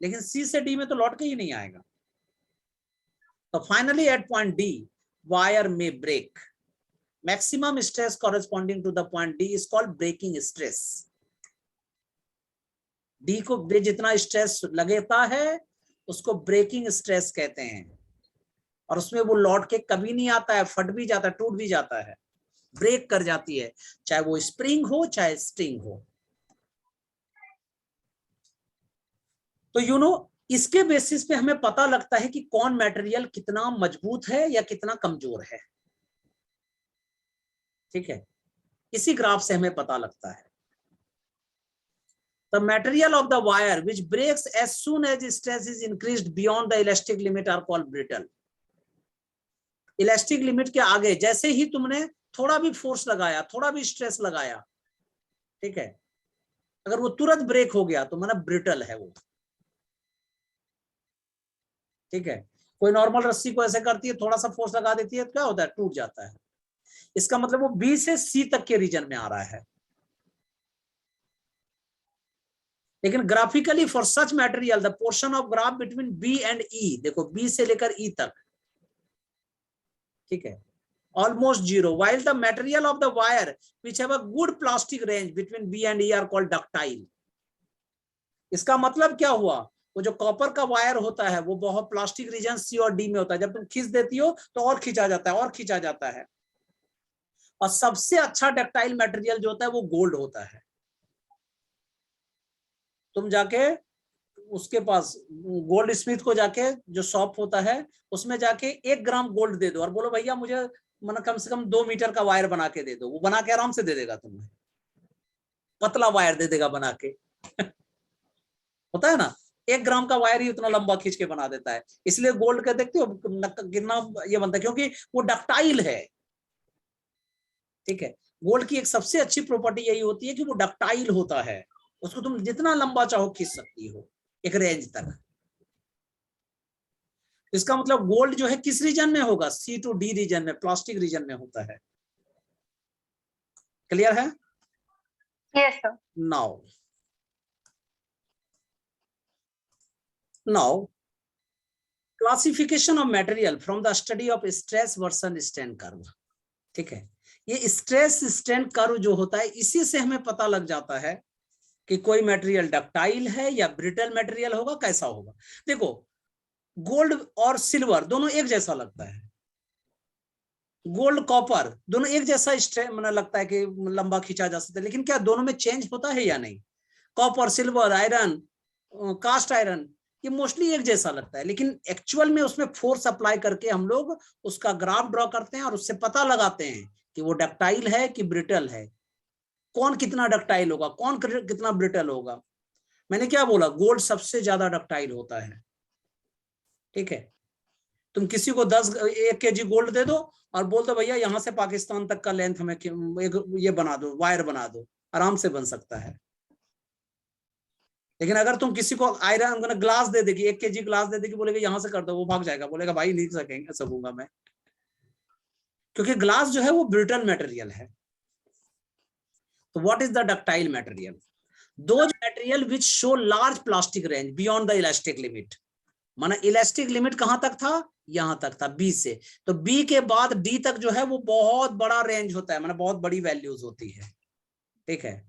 लेकिन सी से डी में तो लौट के ही नहीं आएगा। तो finally at point D wire में break. Maximum stress corresponding to the point D is called breaking stress. D को जितना स्ट्रेस लगता है उसको ब्रेकिंग स्ट्रेस कहते हैं, और उसमें वो लौट के कभी नहीं आता है, फट भी जाता है, टूट भी जाता है, ब्रेक कर जाती है, चाहे वो स्प्रिंग हो चाहे स्ट्रिंग हो। तो यू नो इसके बेसिस पे हमें पता लगता है कि कौन मटेरियल कितना मजबूत है या कितना कमजोर है, ठीक है, इसी ग्राफ से हमें पता लगता है। The material of the wire which breaks as soon as stress is increased beyond the elastic limit are called brittle. Elastic limit के आगे जैसे ही तुमने थोड़ा भी फोर्स लगाया, थोड़ा भी स्ट्रेस लगाया, ठीक है, अगर वो तुरंत ब्रेक हो गया तो माना ब्रिटल है वो, ठीक है। कोई नॉर्मल रस्सी को ऐसे करती है, थोड़ा सा फोर्स लगा देती है तो क्या होता है, टूट जाता है। इसका मतलब वो बी से सी तक के रीजन में आ रहा है। लेकिन graphically for such material the portion of graph between B and E, देखो बी से लेकर ई तक, ठीक है, almost zero, while the material of the wire which have a good plastic range between B and E are called ductile. इसका मतलब क्या हुआ, वो जो कॉपर का वायर होता है वो बहुत प्लास्टिक रीजन सी और डी में होता है, जब तुम खींच देती हो तो और खींचा जाता है और खींचा जाता है। और सबसे अच्छा डक्टाइल मटेरियल जो होता है वो गोल्ड होता है। तुम जाके उसके पास गोल्ड स्मिथ को जाके, जो शॉप होता है उसमें जाके 1 ग्राम गोल्ड दे दो और बोलो भैया मुझे मतलब कम से कम 2 मीटर का वायर बना के दे दो, वो बना के आराम से दे देगा तुम्हें, पतला वायर दे देगा बना के होता है ना, 1 ग्राम का वायर ही उतना लंबा खींच के बना देता है। इसलिए गोल्ड का देखते हो गिरना ये बनता है क्योंकि वो डक्टाइल है, ठीक है। गोल्ड की एक सबसे अच्छी प्रॉपर्टी यही होती है कि वो डक्टाइल होता है, उसको तुम जितना लंबा चाहो खींच सकती हो एक रेंज तक। इसका मतलब गोल्ड जो है किस रीजन में होगा, सी टू डी रीजन में, प्लास्टिक रीजन में होता है। क्लियर है? Yes sir. Now classification of material from the study of stress versus strain curve, ठीक है। ये स्ट्रेस स्ट्रेन कर्व जो होता है इसी से हमें पता लग जाता है कि कोई मटेरियल डक्टाइल है या ब्रिटल मटेरियल होगा, कैसा होगा। देखो गोल्ड और सिल्वर दोनों एक जैसा लगता है, गोल्ड कॉपर दोनों एक जैसा मतलब लगता है कि लंबा खींचा जा सकता है, लेकिन क्या दोनों में चेंज होता है या नहीं? Copper, silver, iron, cast iron, ये मोस्टली एक जैसा लगता है, लेकिन एक्चुअल में उसमें फोर्स अप्लाई करके हम लोग उसका ग्राफ ड्रॉ करते हैं और उससे पता लगाते हैं कि वो डक्टाइल है कि ब्रिटल है, कौन कितना डक्टाइल होगा, कौन कितना ब्रिटल होगा। मैंने क्या बोला, गोल्ड सबसे ज्यादा डक्टाइल होता है। ठीक है, तुम किसी को 1 kg गोल्ड दे दो और बोल दो भैया यहाँ से पाकिस्तान तक का लेंथ हमें एक ये बना दो, वायर बना दो, आराम से बन सकता है। लेकिन अगर तुम किसी को आयरन ग्लास दे देगी, 1 kg ग्लास दे देगी, बोलेगा यहाँ से कर दो, वो भाग जाएगा, बोलेगा भाई नहीं सकूंगा मैं, क्योंकि ग्लास जो है वो ब्रिटल मटेरियल है। तो what is the ductile material? Those material which show large plastic range beyond the elastic limit. माना इलास्टिक लिमिट कहां तक था? यहां तक था, बी से। तो बी के बाद डी तक जो है वो बहुत बड़ा रेंज होता है, माना बहुत बड़ी वैल्यूज होती है। ठीक है,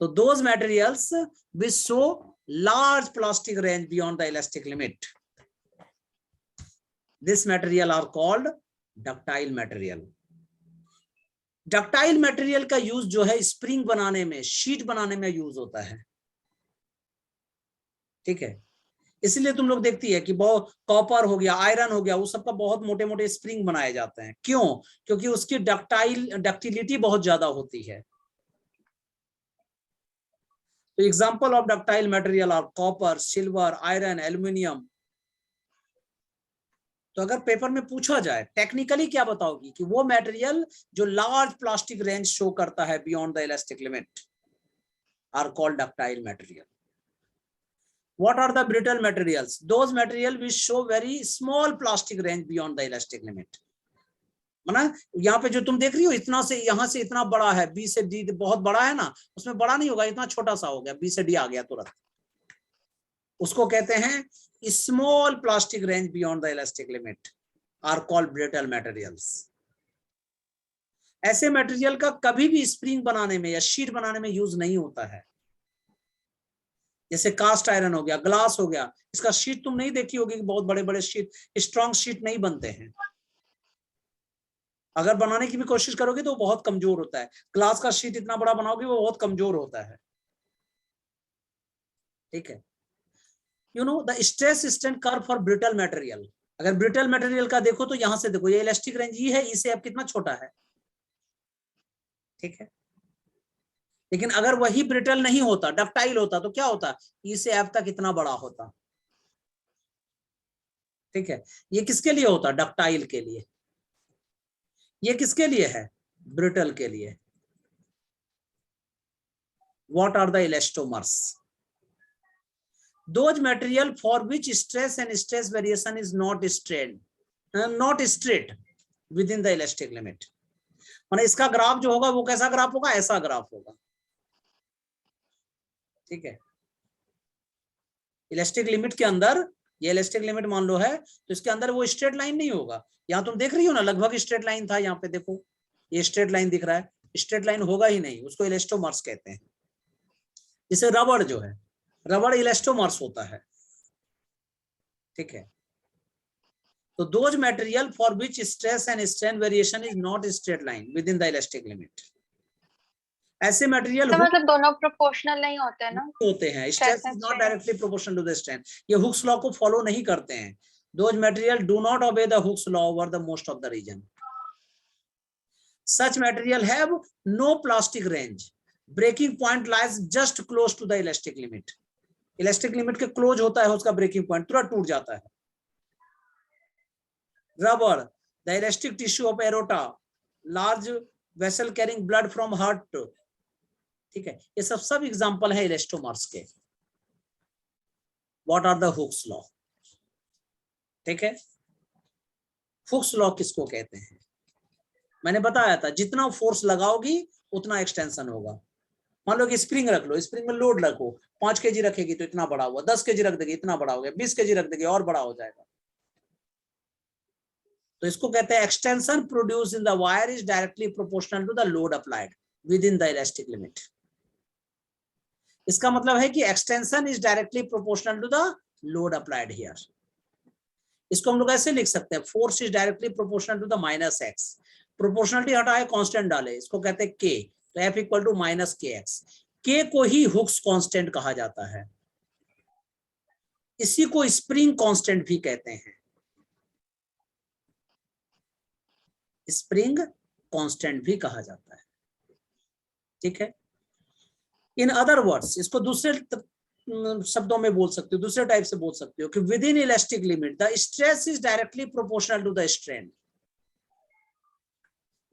तो those materials which show large plastic range beyond the elastic limit, this material are called ductile material. Ductile material का यूज जो है स्प्रिंग बनाने में, शीट बनाने में यूज होता है। ठीक है, इसलिए तुम लोग देखती है कि बहुत कॉपर हो गया, आयरन हो गया, वो सबका बहुत मोटे मोटे स्प्रिंग बनाए जाते हैं। क्यों? क्योंकि उसकी डक्टिलिटी बहुत ज्यादा होती है। तो example of ductile material are copper, silver, iron, aluminium. तो अगर पेपर में पूछा जाए टेक्निकली क्या बताओगी कि वो मटेरियल जो लार्ज प्लास्टिक रेंज शो करता है beyond the elastic limit are called ductile material. What are the brittle materials? Those material which show very small plastic range beyond the elastic limit. माना यहाँ पे जो तुम देख रही हो इतना से यहाँ से इतना बड़ा है, बी से डी बहुत बड़ा है ना, उसमें बड़ा नहीं होगा, इतना छोटा सा हो गया, बी से डी आ गया तुरंत, उसको कहते हैं small plastic range beyond the elastic limit are called brittle materials. ऐसे मटेरियल का कभी भी स्प्रिंग बनाने में या शीट बनाने में यूज नहीं होता है। जैसे कास्ट आयरन हो गया, ग्लास हो गया, इसका शीट तुम नहीं देखी होगी कि बहुत बड़े बड़े शीट, स्ट्रॉन्ग शीट नहीं बनते हैं। अगर बनाने की भी कोशिश करोगे तो बहुत कमजोर होता है। ग्लास का शीट इतना बड़ा बनाओगे वो बहुत कमजोर होता है। ठीक है, you know the stress strain curve for brittle material. अगर ब्रिटल मटेरियल का देखो तो यहां से देखो, ये इलास्टिक रेंज ये है, इसे अब कितना छोटा है। ठीक है, लेकिन अगर वही ब्रिटल नहीं होता, डक्टाइल होता, तो क्या होता, ई से एफ तक इतना बड़ा होता। ठीक है, ये किसके लिए होता? डक्टाइल के लिए। ये किसके लिए है? ब्रिटल के लिए। What are the elastomers? Those material for which stress and stress variation is not straight within the elastic limit. माने इसका ग्राफ जो होगा वो कैसा ग्राफ होगा? ऐसा ग्राफ होगा। ठीक है, इलास्टिक लिमिट के अंदर, ये इलास्टिक लिमिट मान लो है, तो इसके अंदर वो स्ट्रेट लाइन नहीं होगा। यहाँ तुम देख रही हो ना, लगभग स्ट्रेट लाइन था, यहाँ पे देखो ये स्ट्रेट लाइन दिख रहा है, स्ट्रेट लाइन होगा ही नहीं, उसको इलास्टोमर्स कहते हैं। जैसे रबड़ जो है, रबड़ इलास्टोमर्स होता है। ठीक है, तो those material for which stress and strain variation is not straight line within the elastic limit, ऐसे मटेरियल तो मतलब दोनों प्रोपोर्शनल नहीं होते हैं ना? होते हैं। Stress is not directly proportional to the strain, ये हुक्स लॉ को फॉलो नहीं करते हैं। Those material do not obey the Hooke's law over the most of the region. Such material have no plastic range, breaking point lies just close to the elastic limit. Elastic limit के close होता है उसका breaking point, तुरंत टूट जाता है। Rubber, the elastic tissue of aorta, large vessel carrying blood from heart. ठीक है, ये सब एग्जांपल है इलास्टोमर्स के। What are the Hooke's law? ठीक है, हुक्स लॉ किसको कहते हैं? मैंने बताया था, जितना फोर्स लगाओगी उतना एक्सटेंशन होगा। मान लो कि स्प्रिंग रख लो, स्प्रिंग में लोड रखो, 5 kg रखेगी तो इतना बड़ा हुआ, 10 kg रख देगी इतना बड़ा हो गया, 20 kg रख देगी और बड़ा हो जाएगा। तो इसको कहते हैं extension produce in the wire is directly proportional to the load applied within the elastic limit. इसका मतलब है कि extension is directly proportional to the load applied here. इसको हम लोग ऐसे लिख सकते हैं, force is directly proportional to the minus X, proportionality हटाए कांस्टेंट डाले, इसको कहते हैं के, तो F equal to minus K X. K को ही हुक्स कांस्टेंट कहा जाता है, इसी को स्प्रिंग कांस्टेंट भी कहते हैं, स्प्रिंग कांस्टेंट भी कहा जाता है, ठीक है। इन अदर वर्ड्स, इसको दूसरे शब्दों में बोल सकते हो, दूसरे टाइप से बोल सकते हो कि within elastic limit the stress is directly proportional to the strain.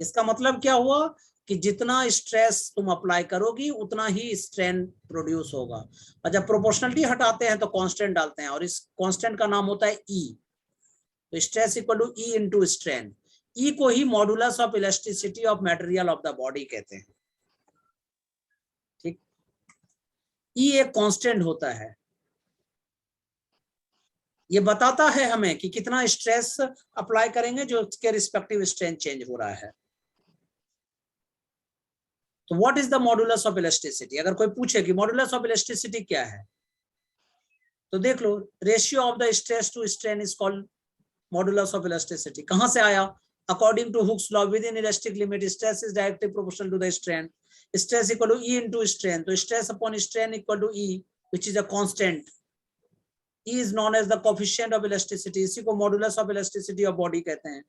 इसका मतलब क्या हुआ कि जितना स्ट्रेस तुम अप्लाई करोगी उतना ही स्ट्रेन प्रोड्यूस होगा, और जब प्रोपोर्शनलिटी हटाते हैं तो कांस्टेंट डालते हैं, और इस कांस्टेंट का नाम होता है ई। तो stress equal to E into strain. E को ही modulus of elasticity of material of the body कहते हैं, ठीक। ई एक कांस्टेंट होता है, ये बताता है हमें कि कितना स्ट्रेस अप्लाई करेंगे जो उसके रिस्पेक्टिव स्ट्रेन चेंज हो रहा है। तो what is the modulus of elasticity? अगर कोई पूछे कि मॉडुलस ऑफ इलास्टिसिटी क्या है, तो देख लो, ratio of the stress to strain is called modulus of elasticity. कहां से आया? According to Hooke's law, within elastic limit stress is directly proportional to the strain, stress equal to E into strain. तो stress upon strain equal to E, which is a constant. E is known as the coefficient of elasticity, इसी को modulus of elasticity of body कहते हैं,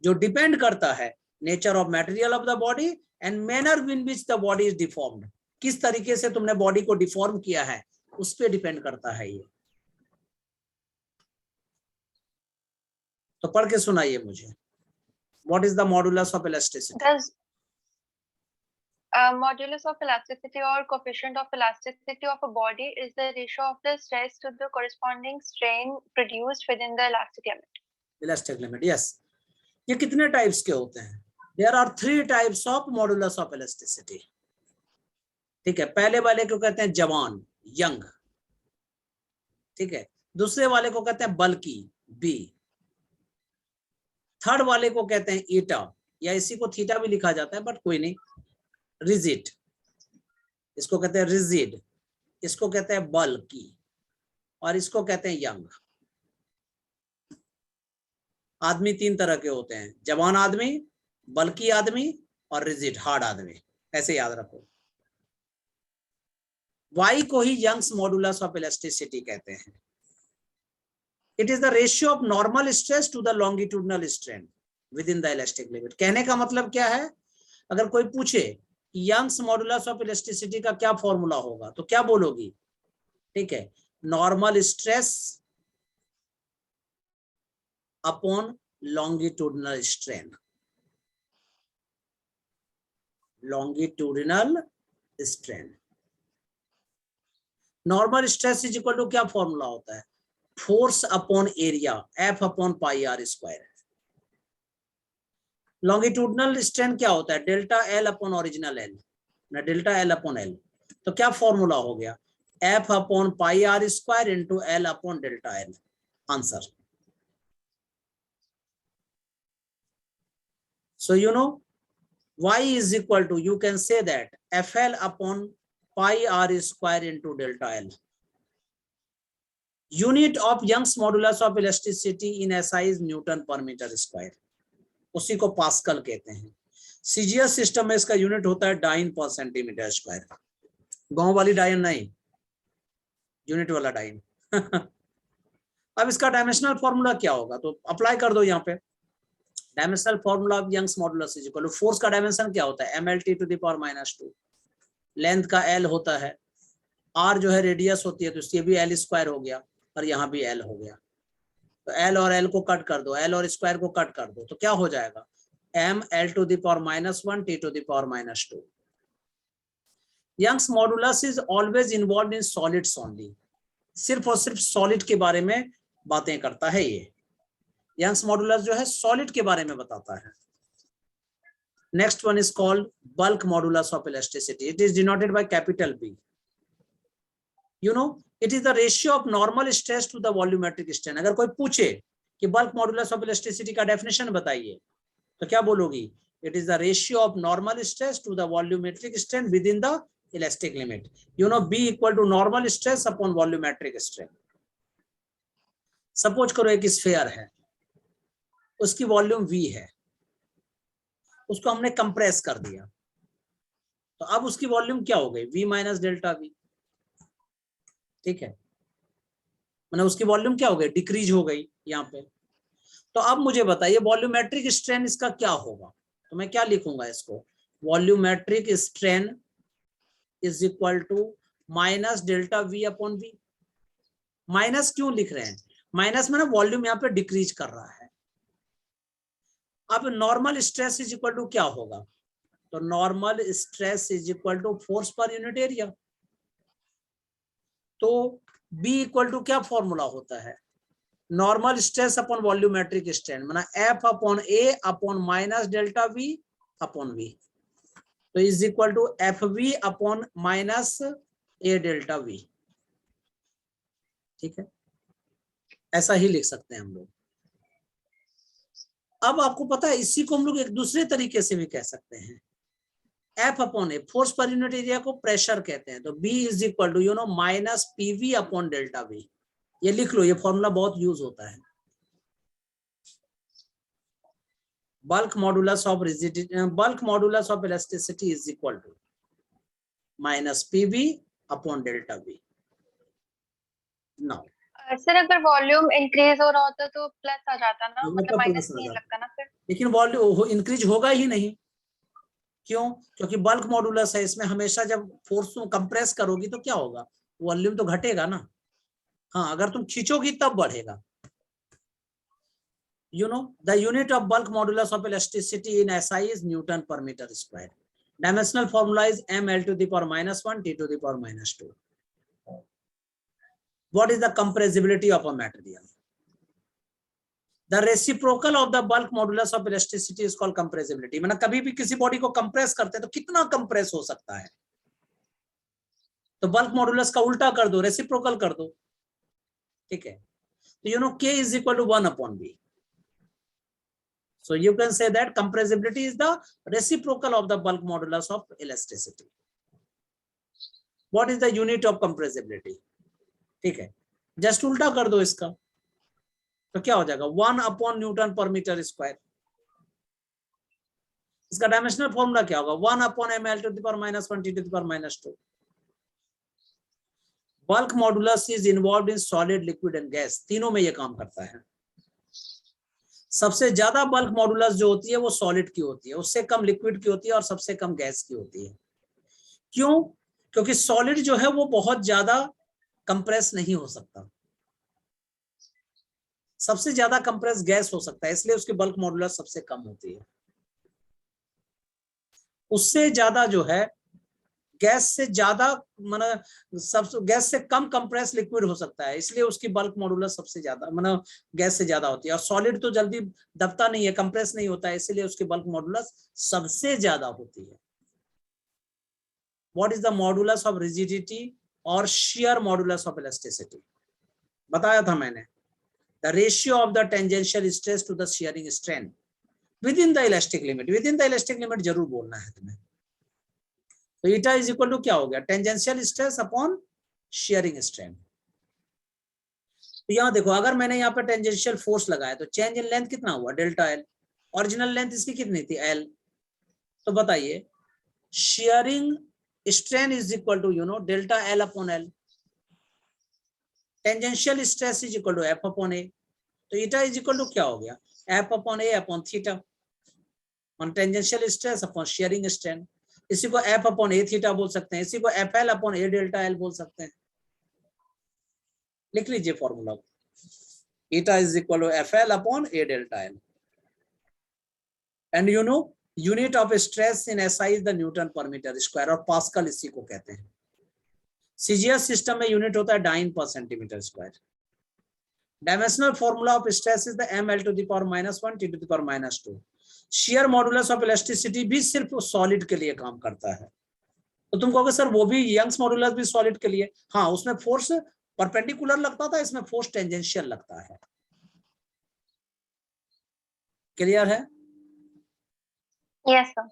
जो depend करता है nature of material of the body and manner in which the body is deformed. किस तरीके से तुमने बॉडी को डिफॉर्म किया है उस पे डिपेंड करता है ये। तो पढ़ के सुनाइए मुझे, what is the modulus of elasticity? Modulus of elasticity or coefficient of elasticity of a body is the ratio of the stress to the corresponding strain produced within the elastic limit. Elastic limit, yes. ये कितने types के होते हैं? There are 3 types of modulus of elasticity. ठीक है, पहले वाले को कहते हैं जवान, यंग, ठीक है। दूसरे वाले को कहते हैं बल्की, बी। थर्ड वाले को कहते हैं ईटा, या इसी को थीटा भी लिखा जाता है, बट कोई नहीं, रिजिड, इसको कहते हैं रिजिड, इसको कहते हैं बल्की, और इसको कहते हैं यंग। आदमी 3 तरह के होते हैं, जवान आदमी, बल्की आदमी, और रिजिड हार्ड आदमी, ऐसे याद रखो। वाई को ही यंग्स मॉडुलस ऑफ इलास्टिसिटी कहते हैं। It is the ratio of normal stress to the longitudinal strain within the elastic limit. कहने का मतलब क्या है? अगर कोई पूछे यंग्स मॉडुलस ऑफ इलास्टिसिटी का क्या फॉर्मूला होगा, तो क्या बोलोगी? ठीक है, normal stress upon longitudinal strain, longitudinal strain. Normal stress is equal to क्या फॉर्मूला होता है? Force upon area, F upon pi R square. Longitudinal strain क्या होता है? Delta L upon original L, ना डेल्टा एल अपॉन एल। तो क्या formula हो गया? F upon pi R square into L upon delta L. Answer. So you know y is equal to, you can say that FL upon pi r square into delta L. Unit of Young's modulus of elasticity in SI is Newton per meter square. उसी को pascal कहते हैं। CGS system में इसका unit होता है dyne per centimetre square. गांव वाली डाइन नहीं, यूनिट वाला डाइन। अब इसका डायमेंशनल फॉर्मूला क्या होगा, तो अप्लाई कर दो यहाँ पे। Dimensional formula of Young's modulus is equal to, force का डायमेंशन क्या होता है? mlt to the power -2। Length का l होता है, r जो है रेडियस होती है, तो इसलिए भी l स्क्वायर हो गया, और यहाँ भी l हो गया। तो l और l को कट कर दो, l और स्क्वायर को कट कर दो, तो क्या हो जाएगा? m l to the power -1 t to the power -2। Young's modulus is always involve in solids only, सिर्फ और सिर्फ सॉलिड के बारे में बातें करता है ये। यंग्स मॉडुलस जो है सॉलिड के बारे में बताता है। Next one is called bulk modulus of elasticity. It is denoted by capital B। You know, it is the ratio of normal stress to the volumetric strain. अगर कोई पूछे कि बल्क मॉडुलस ऑफ इलास्टिसिटी का definition बताइए, तो क्या बोलोगी? It is the ratio of normal stress to the volumetric strain within the elastic limit. You know, B equal to normal stress upon volumetric strain. Suppose करो एक sphere है, उसकी volume v है, उसको हमने कंप्रेस कर दिया, तो अब उसकी वॉल्यूम क्या हो गई, v माइनस डेल्टा v। ठीक है, मतलब उसकी वॉल्यूम क्या हो गई, डिक्रीज हो गई यहाँ पे। तो अब मुझे बताइए वॉल्यूमेट्रिक स्ट्रेन इसका क्या होगा, तो मैं क्या लिखूंगा इसको, volumetric strain is equal to minus delta v upon v। Minus क्यों लिख रहे हैं, माइनस में ना वॉल्यूम यहाँ पे डिक्रीज कर रहा है। अब normal stress is equal to क्या होगा, तो normal stress is equal to force पर यूनिट एरिया। तो B इक्वल टू क्या फॉर्मूला होता है, normal stress upon volumetric strain, माना F upon A upon minus delta V upon V, तो is equal to FV upon minus A delta V। ठीक है, ऐसा ही लिख सकते हैं हम लोग। अब आपको पता है इसी को हम लोग एक दूसरे तरीके से भी कह सकते हैं, F अपॉन ए, फोर्स पर यूनिट एरिया को प्रेशर कहते हैं, तो B is equal to minus PV upon delta V। ये लिख लो, ये फॉर्मूला बहुत यूज होता है। Bulk modulus of rigidity, bulk modulus of elasticity is equal to minus PV upon delta V। Now sir अगर वॉल्यूम इंक्रीज हो रहा होता तो प्लस आ जाता ना, मतलब माइनस नहीं लगता ना फिर। लेकिन वॉल्यूम इंक्रीज होगा ही नहीं, क्यों, क्योंकि बल्क मॉडुलस है, इसमें हमेशा जब फोर्स तुम कंप्रेस करोगी तो क्या होगा, वॉल्यूम तो घटेगा ना। हाँ, अगर तुम खींचोगी तब बढ़ेगा। The unit of bulk modulus of elasticity in SI is Newton per meter square. Dimensional formula is ml to the power minus 1 t to the power minus 2. What is the compressibility of a material? The reciprocal of the bulk modulus of elasticity is called compressibility. मतलब कभी भी किसी body को compress करते हैं तो कितना compress हो सकता है, तो बल्क मॉडुलस का उल्टा कर दो, रेसिप्रोकल कर दो। ठीक है, तो K is equal to 1 upon B. So you can say that compressibility is the reciprocal of the bulk modulus of elasticity. What is the unit of compressibility? ठीक है, जस्ट उल्टा कर दो इसका, तो क्या हो जाएगा 1 upon Newton per metre square. इसका डायमेंशनल फॉर्मूला क्या होगा, 1 upon ml to the power minus 1 t to the power minus 2. Bulk modulus is involve in solid, liquid and gas, तीनों में ये काम करता है। सबसे ज्यादा बल्क मॉडुलस जो होती है वो सॉलिड की होती है, उससे कम लिक्विड की होती है और सबसे कम गैस की होती है। क्यों, क्योंकि सॉलिड जो है वो बहुत ज्यादा कंप्रेस नहीं हो सकता, सबसे ज्यादा कंप्रेस गैस हो सकता है, इसलिए उसकी बल्क मॉडुलस सबसे कम होती है। उससे ज्यादा जो है गैस से ज्यादा, मतलब सब गैस से कम कंप्रेस लिक्विड हो सकता है, इसलिए उसकी बल्क मॉडुलस सबसे ज्यादा, मतलब गैस से ज्यादा होती है। और सॉलिड तो जल्दी दबता नहीं है, कंप्रेस नहीं होता है, इसलिए उसकी बल्क मॉडुलस सबसे ज्यादा होती है। What is the modulus of rigidity और शियर मॉडुलस ऑफ इलास्टिसिटी, बताया था मैंने, the ratio of the tangential stress to the shearing strain within the elastic limit. Within the elastic limit जरूर बोलना है तुम्हें। तो ईटा इज इक्वल टू क्या हो गया, tangential stress upon shearing strain. तो यहां देखो, अगर मैंने यहाँ पे टेंजेंशियल फोर्स लगाया तो चेंज इन लेंथ कितना हुआ, डेल्टा एल। ओरिजिनल लेंथ इसकी कितनी थी, एल। तो बताइए shearing strain is equal to delta L upon L, tangential stress is equal to F upon A. तो ईटा इज इक्वल टू क्या हो गया, F upon A upon theta, tangential stress upon shearing strain. इसी को F upon ए theta बोल सकते हैं, इसी को F L upon A delta L बोल सकते हैं। लिख लीजिए formula, eta is equal to F L upon A delta L. And unit of stress in SI is the newton per metre square, और पास्कल इसी को कहते हैं। सीजीएस सिस्टम में यूनिट होता है dyne per centimetre square. Dimensional formula of stress is the ml to the power minus 1 t to the power minus 2. Share modulus of elasticity भी सिर्फ सॉलिड के लिए काम करता है। तो तुम कहोगे सर वो भी यंग्स मॉडुलस भी सॉलिड के लिए, हाँ, उसमें फोर्स परपेंडिकुलर लगता था, इसमें फोर्स टेंजेंशियल लगता है। क्लियर है? Yes sir.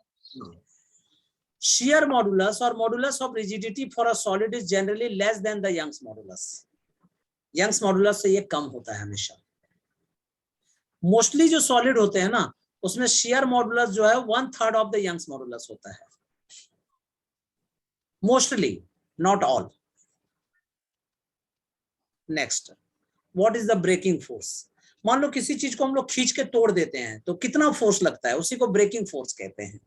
shear modulus or modulus of rigidity for a solid is generally less than the Young's modulus. Young's modulus से ये कम होता है हमेशा। मोस्टली जो सॉलिड होते हैं ना, उसमें शियर मॉडुलस जो है 1/3 ऑफ द यंग्स मॉडुलस होता है, mostly, not all. Next, what is the breaking force? मान लो किसी चीज को हम लोग खींच के तोड़ देते हैं तो कितना फोर्स लगता है, उसी को ब्रेकिंग फोर्स कहते हैं।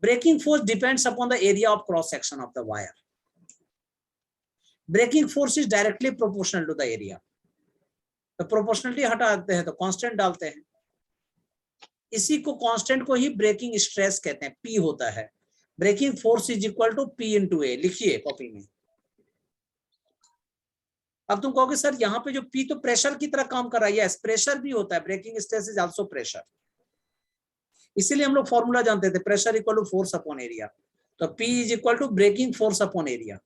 Breaking force depends upon the area of cross section of the wire. Breaking force is directly proportional to the area. तो प्रोपोर्शनलिटी हटाते हैं तो कांस्टेंट डालते हैं, इसी को कांस्टेंट को ही ब्रेकिंग स्ट्रेस कहते हैं, पी होता है। Breaking force is equal to P into A, लिखिए कॉपी में। अब तुम कहोगे सर यहाँ पे जो पी तो प्रेशर की तरह काम कर रहा है, यस प्रेशर भी होता है, breaking stress is also pressure. इसीलिए हम लोग फॉर्मूला जानते थे, pressure equal to force upon area. तो P is equal to breaking force upon area.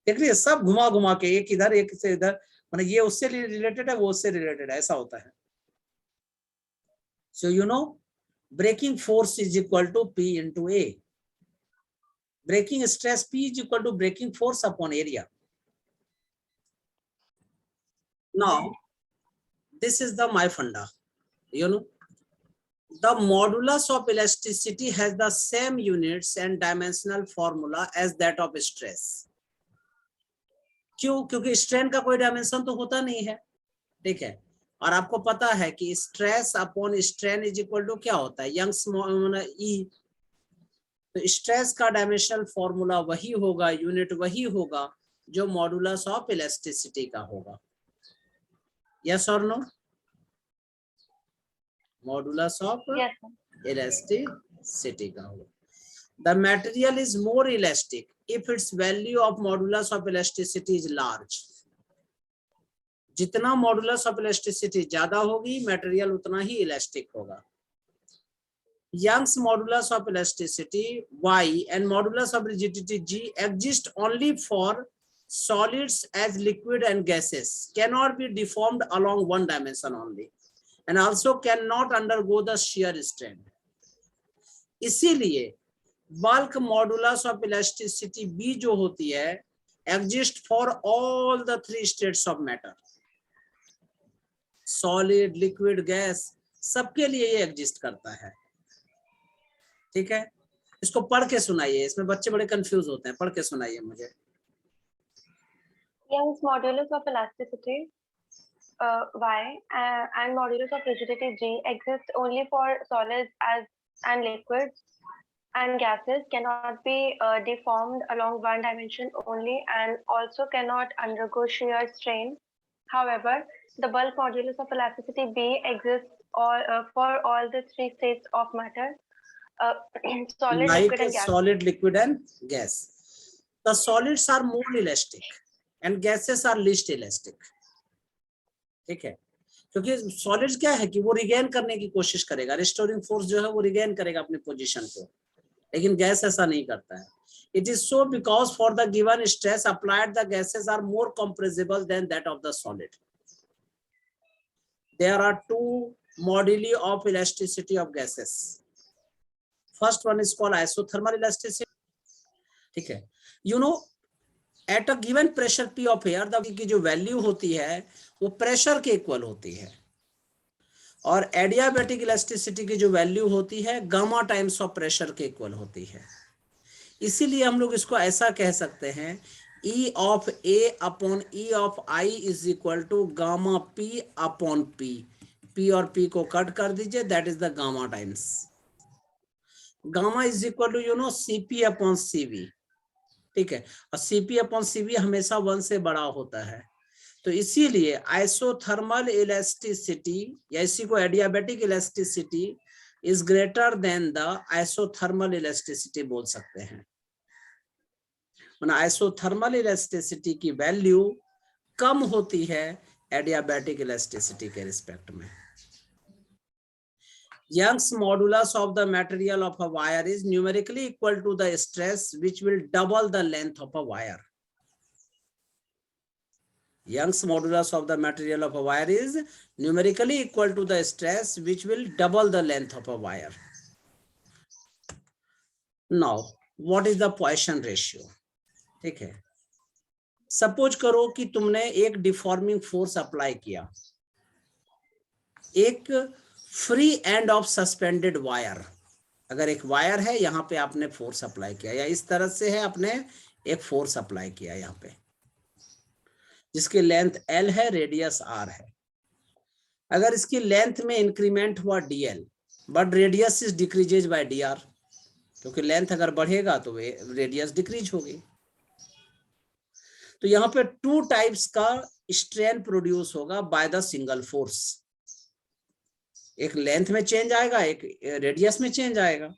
देख लीजिए सब घुमा घुमा के, एक इधर एक से इधर, मतलब ये उससे रिलेटेड है, वो उससे रिलेटेड है, ऐसा होता है। So you know breaking force is equal to P into A, breaking stress P is equal to breaking force upon area. Now, this is the my funda. You know, the modulus of elasticity has the same units and dimensional formula as that of stress. क्यों? क्योंकि strain का कोई dimension तो होता नहीं है, ठीक है। और आपको पता है कि stress upon strain is equal to क्या होता है, यंग्स ई। तो स्ट्रेस का डायमेंशनल फॉर्मूला वही होगा, यूनिट वही होगा जो मॉडुलस ऑफ इलास्टिसिटी का होगा। Yes or no? Modulus of elasticity का होगा। The material is more elastic if its value of modulus of elasticity is large. जितना modulus of elasticity ज्यादा होगी, material उतना ही elastic होगा। Young's modulus of elasticity Y and modulus of rigidity G exist only for solids as liquid and gases, cannot be deformed along one dimension only, and also cannot undergo the shear strain. इसीलिए bulk modulus of elasticity B जो होती है exist for all the three states of matter, solid, liquid, gas, सबके लिए ये exist करता है, ठीक है। इसको पढ़ के सुनाइए, इसमें बच्चे बड़े कंफ्यूज होते हैं, पढ़ के सुनाइए मुझे। Young's modulus of elasticity Y and modulus of rigidity G exist only for solids and liquids, and gases cannot be deformed along one dimension only, and also cannot undergo shear strain. However, the bulk modulus of elasticity B exists for all the three states of matter, solid, like liquid, and gas. Solid, liquid, and gas. The solids are more elastic and gases are least elastic, ठीक है। क्योंकि solids क्या है कि वो regain करने की कोशिश करेगा, रिस्टोरिंग फोर्स जो है वो रिगेन करेगा अपनी पोजीशन को, लेकिन गैस ऐसा नहीं करता है। It is so because for the given stress applied the gases are more compressible than that of the solid. There are two moduli of elasticity of gases. First one is called isothermal elasticity, ठीक है। You know at a given pressure P of air, the की जो value होती है वो pressure के equal होती है, और एडियाबैटिक इलास्टिसिटी की जो वैल्यू होती है गामा टाइम्स ऑफ प्रेशर के इक्वल होती है। इसीलिए हम लोग इसको ऐसा कह सकते हैं, E of A upon E of I is equal to gamma P upon P। P और P को कट कर दीजिए, that is the gamma times. Gamma is equal to you know CP upon CV, ठीक है। और CP upon CV हमेशा 1 से बड़ा होता है, तो इसीलिए आइसोथर्मल इलास्टिसिटी या इसी को adiabatic elasticity is greater than the isothermal elasticity बोल सकते हैं। आइसोथर्मल इलास्टिसिटी की वैल्यू कम होती है एडियाबैटिक इलास्टिसिटी के रिस्पेक्ट में। Young's modulus of the material of a wire is numerically equal to the stress which will double the length of a wire. Young's modulus of the material of a wire is numerically equal to the stress which will double the length of a wire. Now, what is the Poisson ratio? ठीक है, suppose करो कि तुमने एक deforming force apply किया, एक free end of suspended wire, अगर एक वायर है यहाँ पे आपने फोर्स अप्लाई किया, या इस तरह से है आपने एक फोर्स अप्लाई किया यहाँ पे, जिसकी लेंथ L है, रेडियस R है। अगर इसकी लेंथ में इंक्रीमेंट हुआ dl, but radius is decreases by dr, क्योंकि लेंथ अगर बढ़ेगा तो रेडियस डिक्रीज होगी। तो यहाँ पे टू टाइप्स का स्ट्रेन प्रोड्यूस होगा बाय द सिंगल फोर्स, एक लेंथ में चेंज आएगा, एक रेडियस में चेंज आएगा।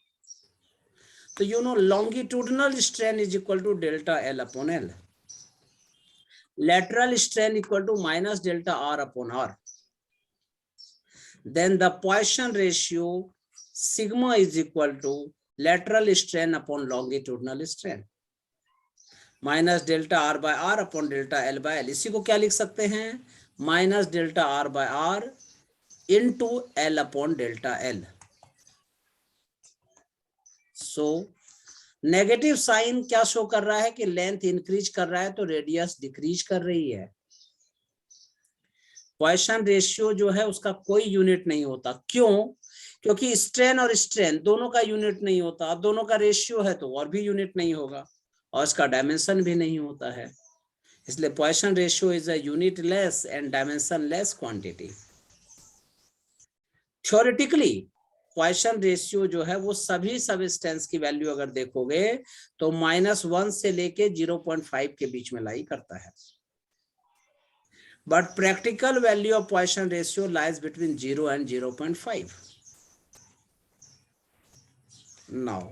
तो you know longitudinal strain is equal to delta L upon L, lateral strain equal to minus delta R upon R. Then the Poisson ratio sigma is equal to lateral strain upon longitudinal strain minus delta R by R upon delta L by L. इसी को क्या लिख सकते हैं, minus delta R by R into L upon delta L. So negative sign क्या show कर रहा है कि लेंथ इंक्रीज कर रहा है तो रेडियस डिक्रीज कर रही है। पॉइसन रेशियो जो है उसका कोई यूनिट नहीं होता, क्यों? क्योंकि स्ट्रेन और स्ट्रेन दोनों का यूनिट नहीं होता, अब दोनों का रेशियो है तो और भी यूनिट नहीं होगा, और इसका डायमेंशन भी नहीं होता है, इसलिए Poisson ratio is a unit less and dimension less quantity. Theoretically Poisson ratio जो है वो सभी सबस्टेंस की वैल्यू अगर देखोगे तो -1 से लेके 0.5 के बीच में लाई करता है, but practical value of Poisson ratio lies between 0 and 0.5. Now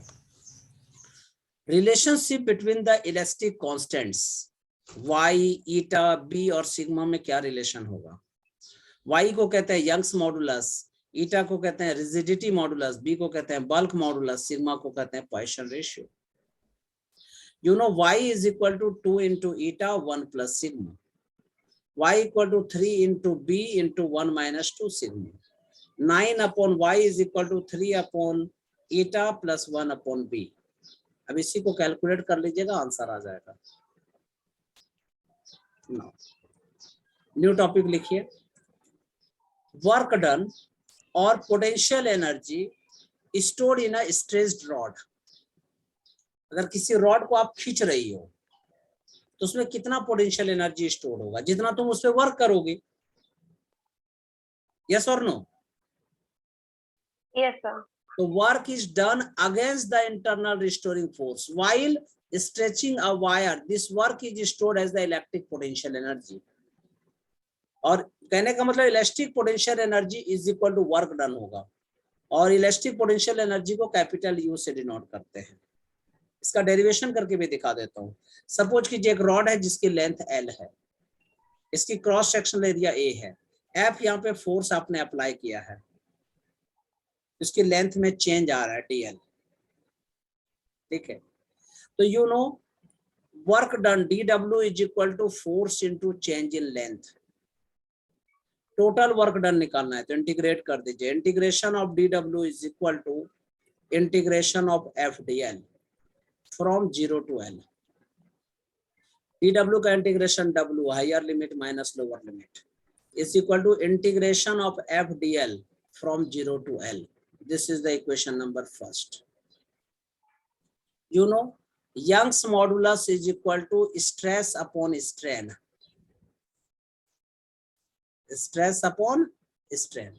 relationship between the elastic constants y, eta, b और सिग्मा में क्या रिलेशन होगा? y को कहते हैं यंग्स मॉडुलस, ईटा को कहते हैं रिजिडिटी मॉडुलस, बी को कहते हैं बल्क मॉडुलस, सिग्मा को कहते हैं Poisson ratio. You know y is equal to 2 into eta 1 plus sigma, y equal to 3 into b into 1 minus 2 sigma, 9 upon y is equal to 3 upon eta plus 1 upon b। अब इसी को calculate कर लीजिएगा, answer आ जाएगा। New topic लिखिए, work done और potential energy stored in a stretched rod. अगर किसी रॉड को आप खींच रही हो तो उसमें कितना पोटेंशियल एनर्जी स्टोर होगा, जितना तुम उस पर वर्क करोगे। यस और नो? Yes, sir. तो work is done against the internal restoring force while stretching a wire, this work is stored as the electric potential energy. और कहने का मतलब electric potential energy is equal to work done होगा, और electric potential energy को capital U से denote करते हैं। इसका डेरिवेशन करके भी दिखा देता हूं। सपोज कीजिए एक रॉड है जिसकी लेंथ L है, इसकी क्रॉस सेक्शनल एरिया A है, F यहाँ पे फोर्स आपने अप्लाई किया है, इसकी लेंथ में चेंज आ रहा है dl, ठीक है। तो you know work done dw is equal to force into change in length. Total work done निकालना है तो इंटीग्रेट कर दीजिए, integration of dw is equal to integration of f dl from 0 to L। dw का integration w higher limit minus lower limit is equal to integration of f dl from 0 to L। This is the equation number first. You know, Young's modulus is equal to stress upon strain. Stress upon strain.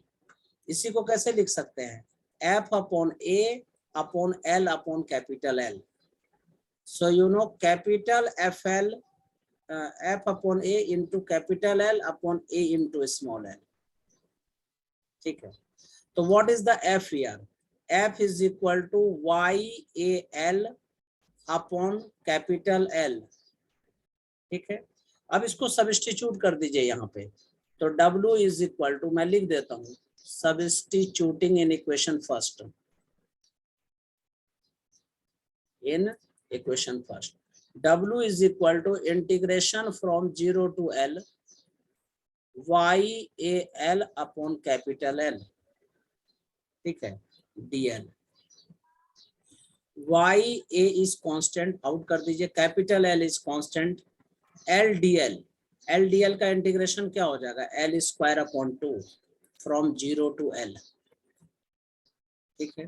इसी को कैसे लिख सकते हैं? F upon A upon L upon capital L. So you know capital FL, F upon A into capital L upon A into small l. ठीक है। तो what is the F here? F is equal to YAL upon capital L, ठीक है। अब इसको substitute कर दीजिए यहाँ पे, तो W is equal to, मैं लिख देता हूँ, substituting in equation first, in equation first, W is equal to integration from 0 to L YAL upon capital L, ठीक है, dl। y a is constant, out कर दीजिए, capital L is constant, L D L का integration क्या हो जाएगा, L square upon 2 from 0 to L, ठीक है,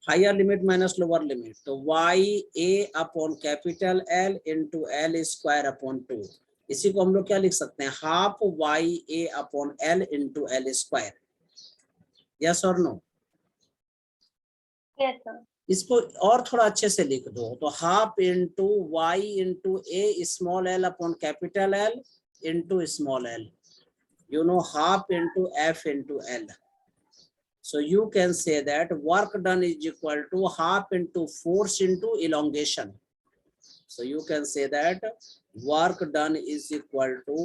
higher limit minus lower limit, तो Y A upon capital L into L square upon 2, इसी को हम लोग क्या लिख सकते हैं, half Y A upon L into L square, yes और नो? Yes, sir. इसको और थोड़ा अच्छे से लिख दो, तो half into Y into A small L upon capital L into small L, you know, half into f into L. So you can say that work done is equal to half into force into elongation. So you can say that work done is equal to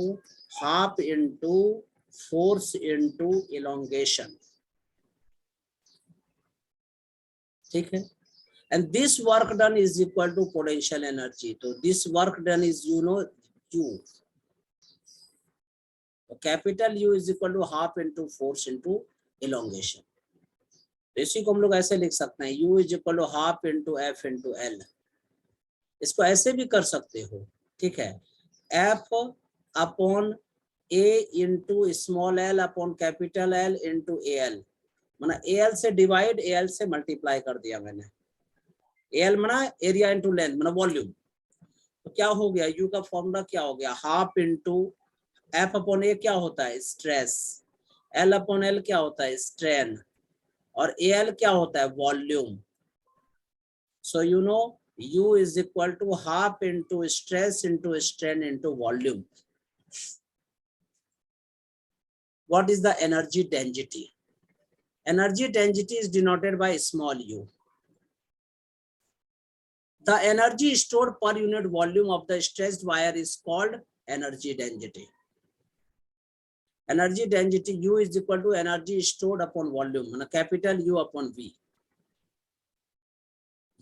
half into force into elongation. ठीक है, and this work done is equal to potential energy. So this work done is, you know, U. Capital U is equal to half into force into elongation, तो इसी को हम लोग ऐसे लिख सकते हैं, U is equal to half into F into L, इसको ऐसे भी कर सकते हो, ठीक है, F upon A into small L upon capital L into A L, माना ए एल से डिवाइड ए एल से मल्टीप्लाई कर दिया मैंने, ए एल माना एरिया इंटू लेंथ माना वॉल्यूम, तो क्या हो गया, U का फॉर्मूला क्या हो गया, हाफ इंटू एफ अपॉन ए क्या होता है, स्ट्रेस, एल अपॉन एल क्या होता है, स्ट्रेन, और ए एल क्या होता है, volume, so you know U is equal to half into stress into strain into volume. What is the energy density? Energy density is denoted by small u. The energy stored per unit volume of the stretched wire is called energy density. Energy density U is equal to energy stored upon volume, capital U upon V.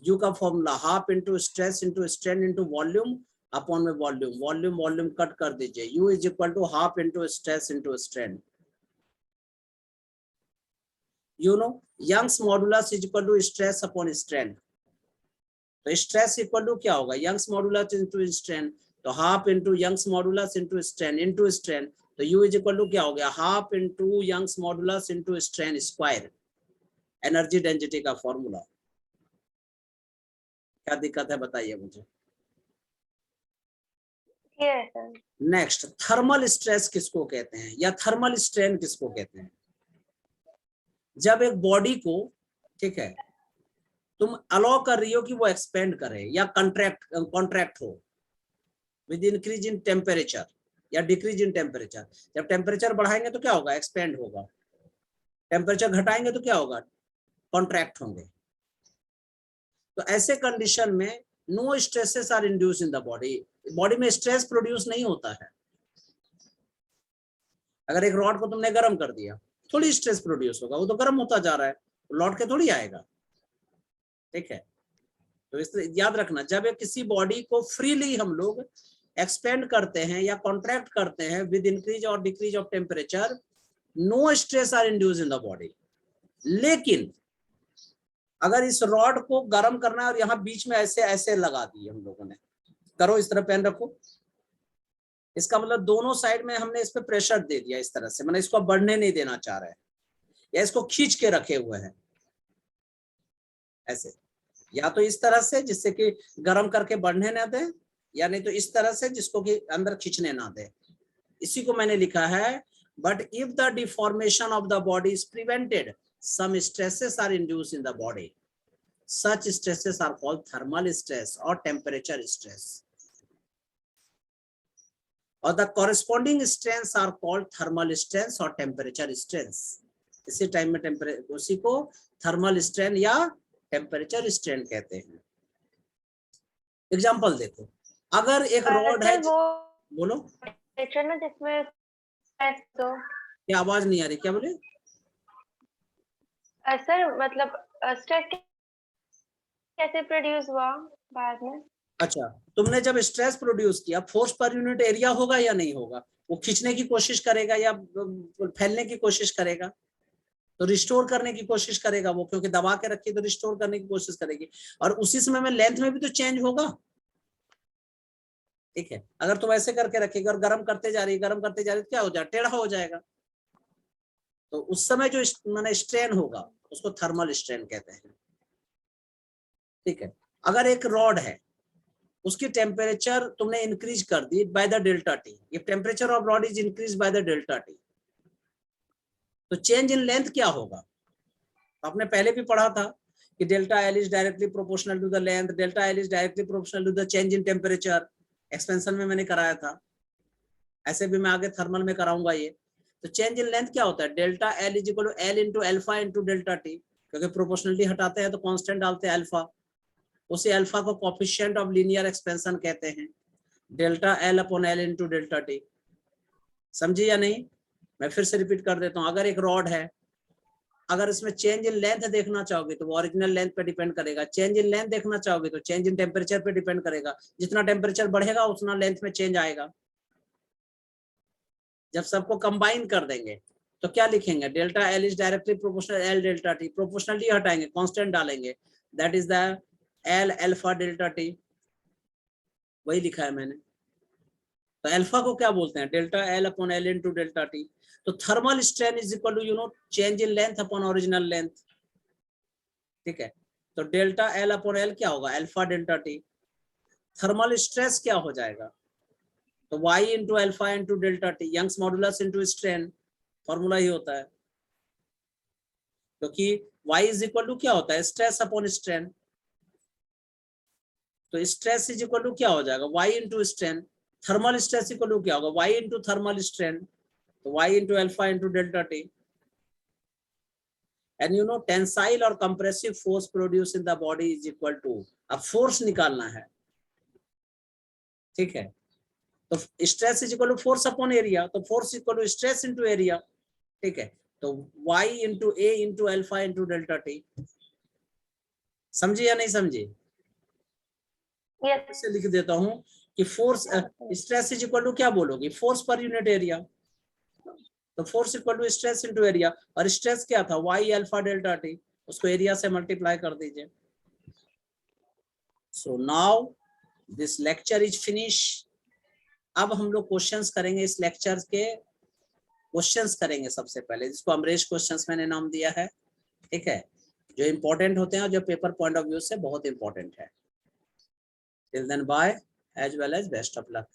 U का formula half into stress into strain into volume upon में volume, volume volume cut कर दीजिए, U is equal to half into stress into strain. You know Young's modulus is equal to stress upon strain, तो stress equal to क्या होगा, Young's modulus into strain, तो half into Young's modulus into strain, तो U is equal to क्या हो गया, half into Young's modulus into strain square, energy density का formula. क्या दिक्कत है बताइए मुझे. Yes, sir. Next, thermal stress किसको कहते हैं या थर्मल स्ट्रेन किसको कहते हैं, जब एक बॉडी को, ठीक है, तुम अलाउ कर रही हो कि वो एक्सपेंड करे या कॉन्ट्रैक्ट हो विद इंक्रीज इन टेम्परेचर या डिक्रीज इन टेम्परेचर. जब टेम्परेचर बढ़ाएंगे तो क्या होगा, एक्सपेंड होगा, टेम्परेचर घटाएंगे तो क्या होगा, कॉन्ट्रैक्ट होंगे. तो ऐसे कंडीशन में no stresses are induce in the body, body में स्ट्रेस प्रोड्यूस नहीं होता है. अगर एक रॉड को तुमने गर्म कर दिया, थोड़ी स्ट्रेस प्रोड्यूस होगा, वो तो गर्म होता जा रहा है, लौट के थोड़ी आएगा, ठीक है. तो इस याद रखना, जब एक किसी बॉडी को फ्रीली हम लोग एक्सपेंड करते हैं या कॉन्ट्रैक्ट करते हैं विद इंक्रीज और decrease of temperature, no stress are induce in the body. लेकिन अगर इस रॉड को गर्म करना है और यहाँ बीच में ऐसे ऐसे लगा दिए हम लोगों ने, करो इस तरह पेन रखो, इसका मतलब दोनों साइड में हमने इस पे प्रेशर दे दिया इस तरह से, मतलब इसको बढ़ने नहीं देना चाह रहे हैं या इसको खींच के रखे हुए हैं ऐसे, या तो इस तरह से जिससे कि गर्म करके बढ़ने ना दे, या नहीं तो इस तरह से जिसको कि अंदर खींचने ना दे. इसी को मैंने लिखा है, but if the deformation of the body is prevented, some stresses are induced in the body. Such stresses are called thermal stress or temperature stress. Or the corresponding strains are called thermal strains or temperature strains. इसी time में temperature, उसी को thermal strain या temperature strain कहते हैं. Example देखो, अगर एक रॉड है, बोलो में जिसमें तो क्या आवाज नहीं आ रही, क्या बोले सर, मतलब स्ट्रेस कैसे प्रोड्यूस हुआ बाद में. अच्छा, तुमने जब स्ट्रेस प्रोड्यूस किया, फोर्स पर यूनिट एरिया होगा या नहीं होगा, वो खींचने की कोशिश करेगा या फैलने की कोशिश करेगा, तो रिस्टोर करने की कोशिश करेगा वो, क्योंकि दबा के रखी तो रिस्टोर करने की कोशिश करेगी, और उसी समय में लेंथ में भी तो चेंज होगा. ठीक है, अगर तुम ऐसे करके रखेगी और गर्म करते जा रही तो क्या हो जाएगा, टेढ़ा हो जाएगा। तो उस समय जो माने स्ट्रेन होगा उसको थर्मल स्ट्रेन कहते हैं। ठीक है, अगर एक रॉड है उसकी टेम्परेचर तुमने इंक्रीज कर दी by the delta T, if temperature of rod is increase by the delta T, तो चेंज इन लेंथ क्या होगा? आपने पहले भी पढ़ा था कि delta L is directly proportional to the length, delta L is directly proportional to the change in temperature. Expansion में मैंने कराया था, ऐसे भी मैं आगे थर्मल में कराऊंगा ये। तो चेंज इन लेंथ क्या होता है? Delta L is equal to L into alpha into delta T, क्योंकि प्रोपोर्शनलिटी हटाते हैं तो कांस्टेंट डालते हैं अल्फा, उसी अल्फा को कोएफिशिएंट ऑफ लीनियर एक्सपेंशन कहते हैं, delta L upon L into delta T. समझी या नहीं? मैं फिर से रिपीट कर देता हूँ, अगर एक रॉड है, अगर इसमें चेंज इन लेंथ देखना चाहोगे तो वो ओरिजिनल लेंथ पे डिपेंड करेगा, चेंज इन लेंथ देखना चाहोगे तो चेंज इन टेम्परेचर पे डिपेंड करेगा, जितना टेम्परेचर बढ़ेगा उतना लेंथ में चेंज आएगा। जब सबको कंबाइन कर देंगे तो क्या लिखेंगे? Delta L is directly proportional L delta T, proportionality हटाएंगे कांस्टेंट डालेंगे, that is the L alpha delta T, वही लिखा है मैंने। तो अल्फा को क्या बोलते हैं? Delta L upon L into delta T. तो thermal strain is equal to change in length upon original length. ठीक है, तो डेल्टा एल अपॉन एल क्या होगा? Alpha delta T. Thermal stress क्या हो जाएगा? तो y into alpha into delta T, Young's modulus into strain, formula ही होता है। क्योंकि y इज इक्वल टू क्या होता है? Stress upon strain. तो स्ट्रेस इज इक्वल टू क्या हो जाएगा? y into strain. Thermal stress equal to क्या होगा? y इंटू थर्मल स्ट्रेन, तो y into alpha into delta T. And tensile और compressive force produce in the body is equal to, अब force निकालना है। ठीक है, तो stress is equal to force upon area, तो force equal to stress into area. ठीक है, तो y into A into alpha into delta T. समझी या नहीं समझी? Yes. से लिख देता हूं कि force stress is equal to क्या बोलोगे? फोर्स पर यूनिट एरिया, तो force equal to stress into area, और स्ट्रेस क्या था? y अल्फा डेल्टा टी, उसको एरिया से मल्टीप्लाई कर दीजिए। So now this lecture is finish. अब हम लोग क्वेश्चंस करेंगे, इस लेक्चर के क्वेश्चंस करेंगे सबसे पहले, जिसको अमरीश क्वेश्चंस मैंने नाम दिया है। ठीक है, जो इंपॉर्टेंट होते हैं और जो पेपर पॉइंट ऑफ व्यू से बहुत इंपॉर्टेंट है। Till then bye, as well as best of luck.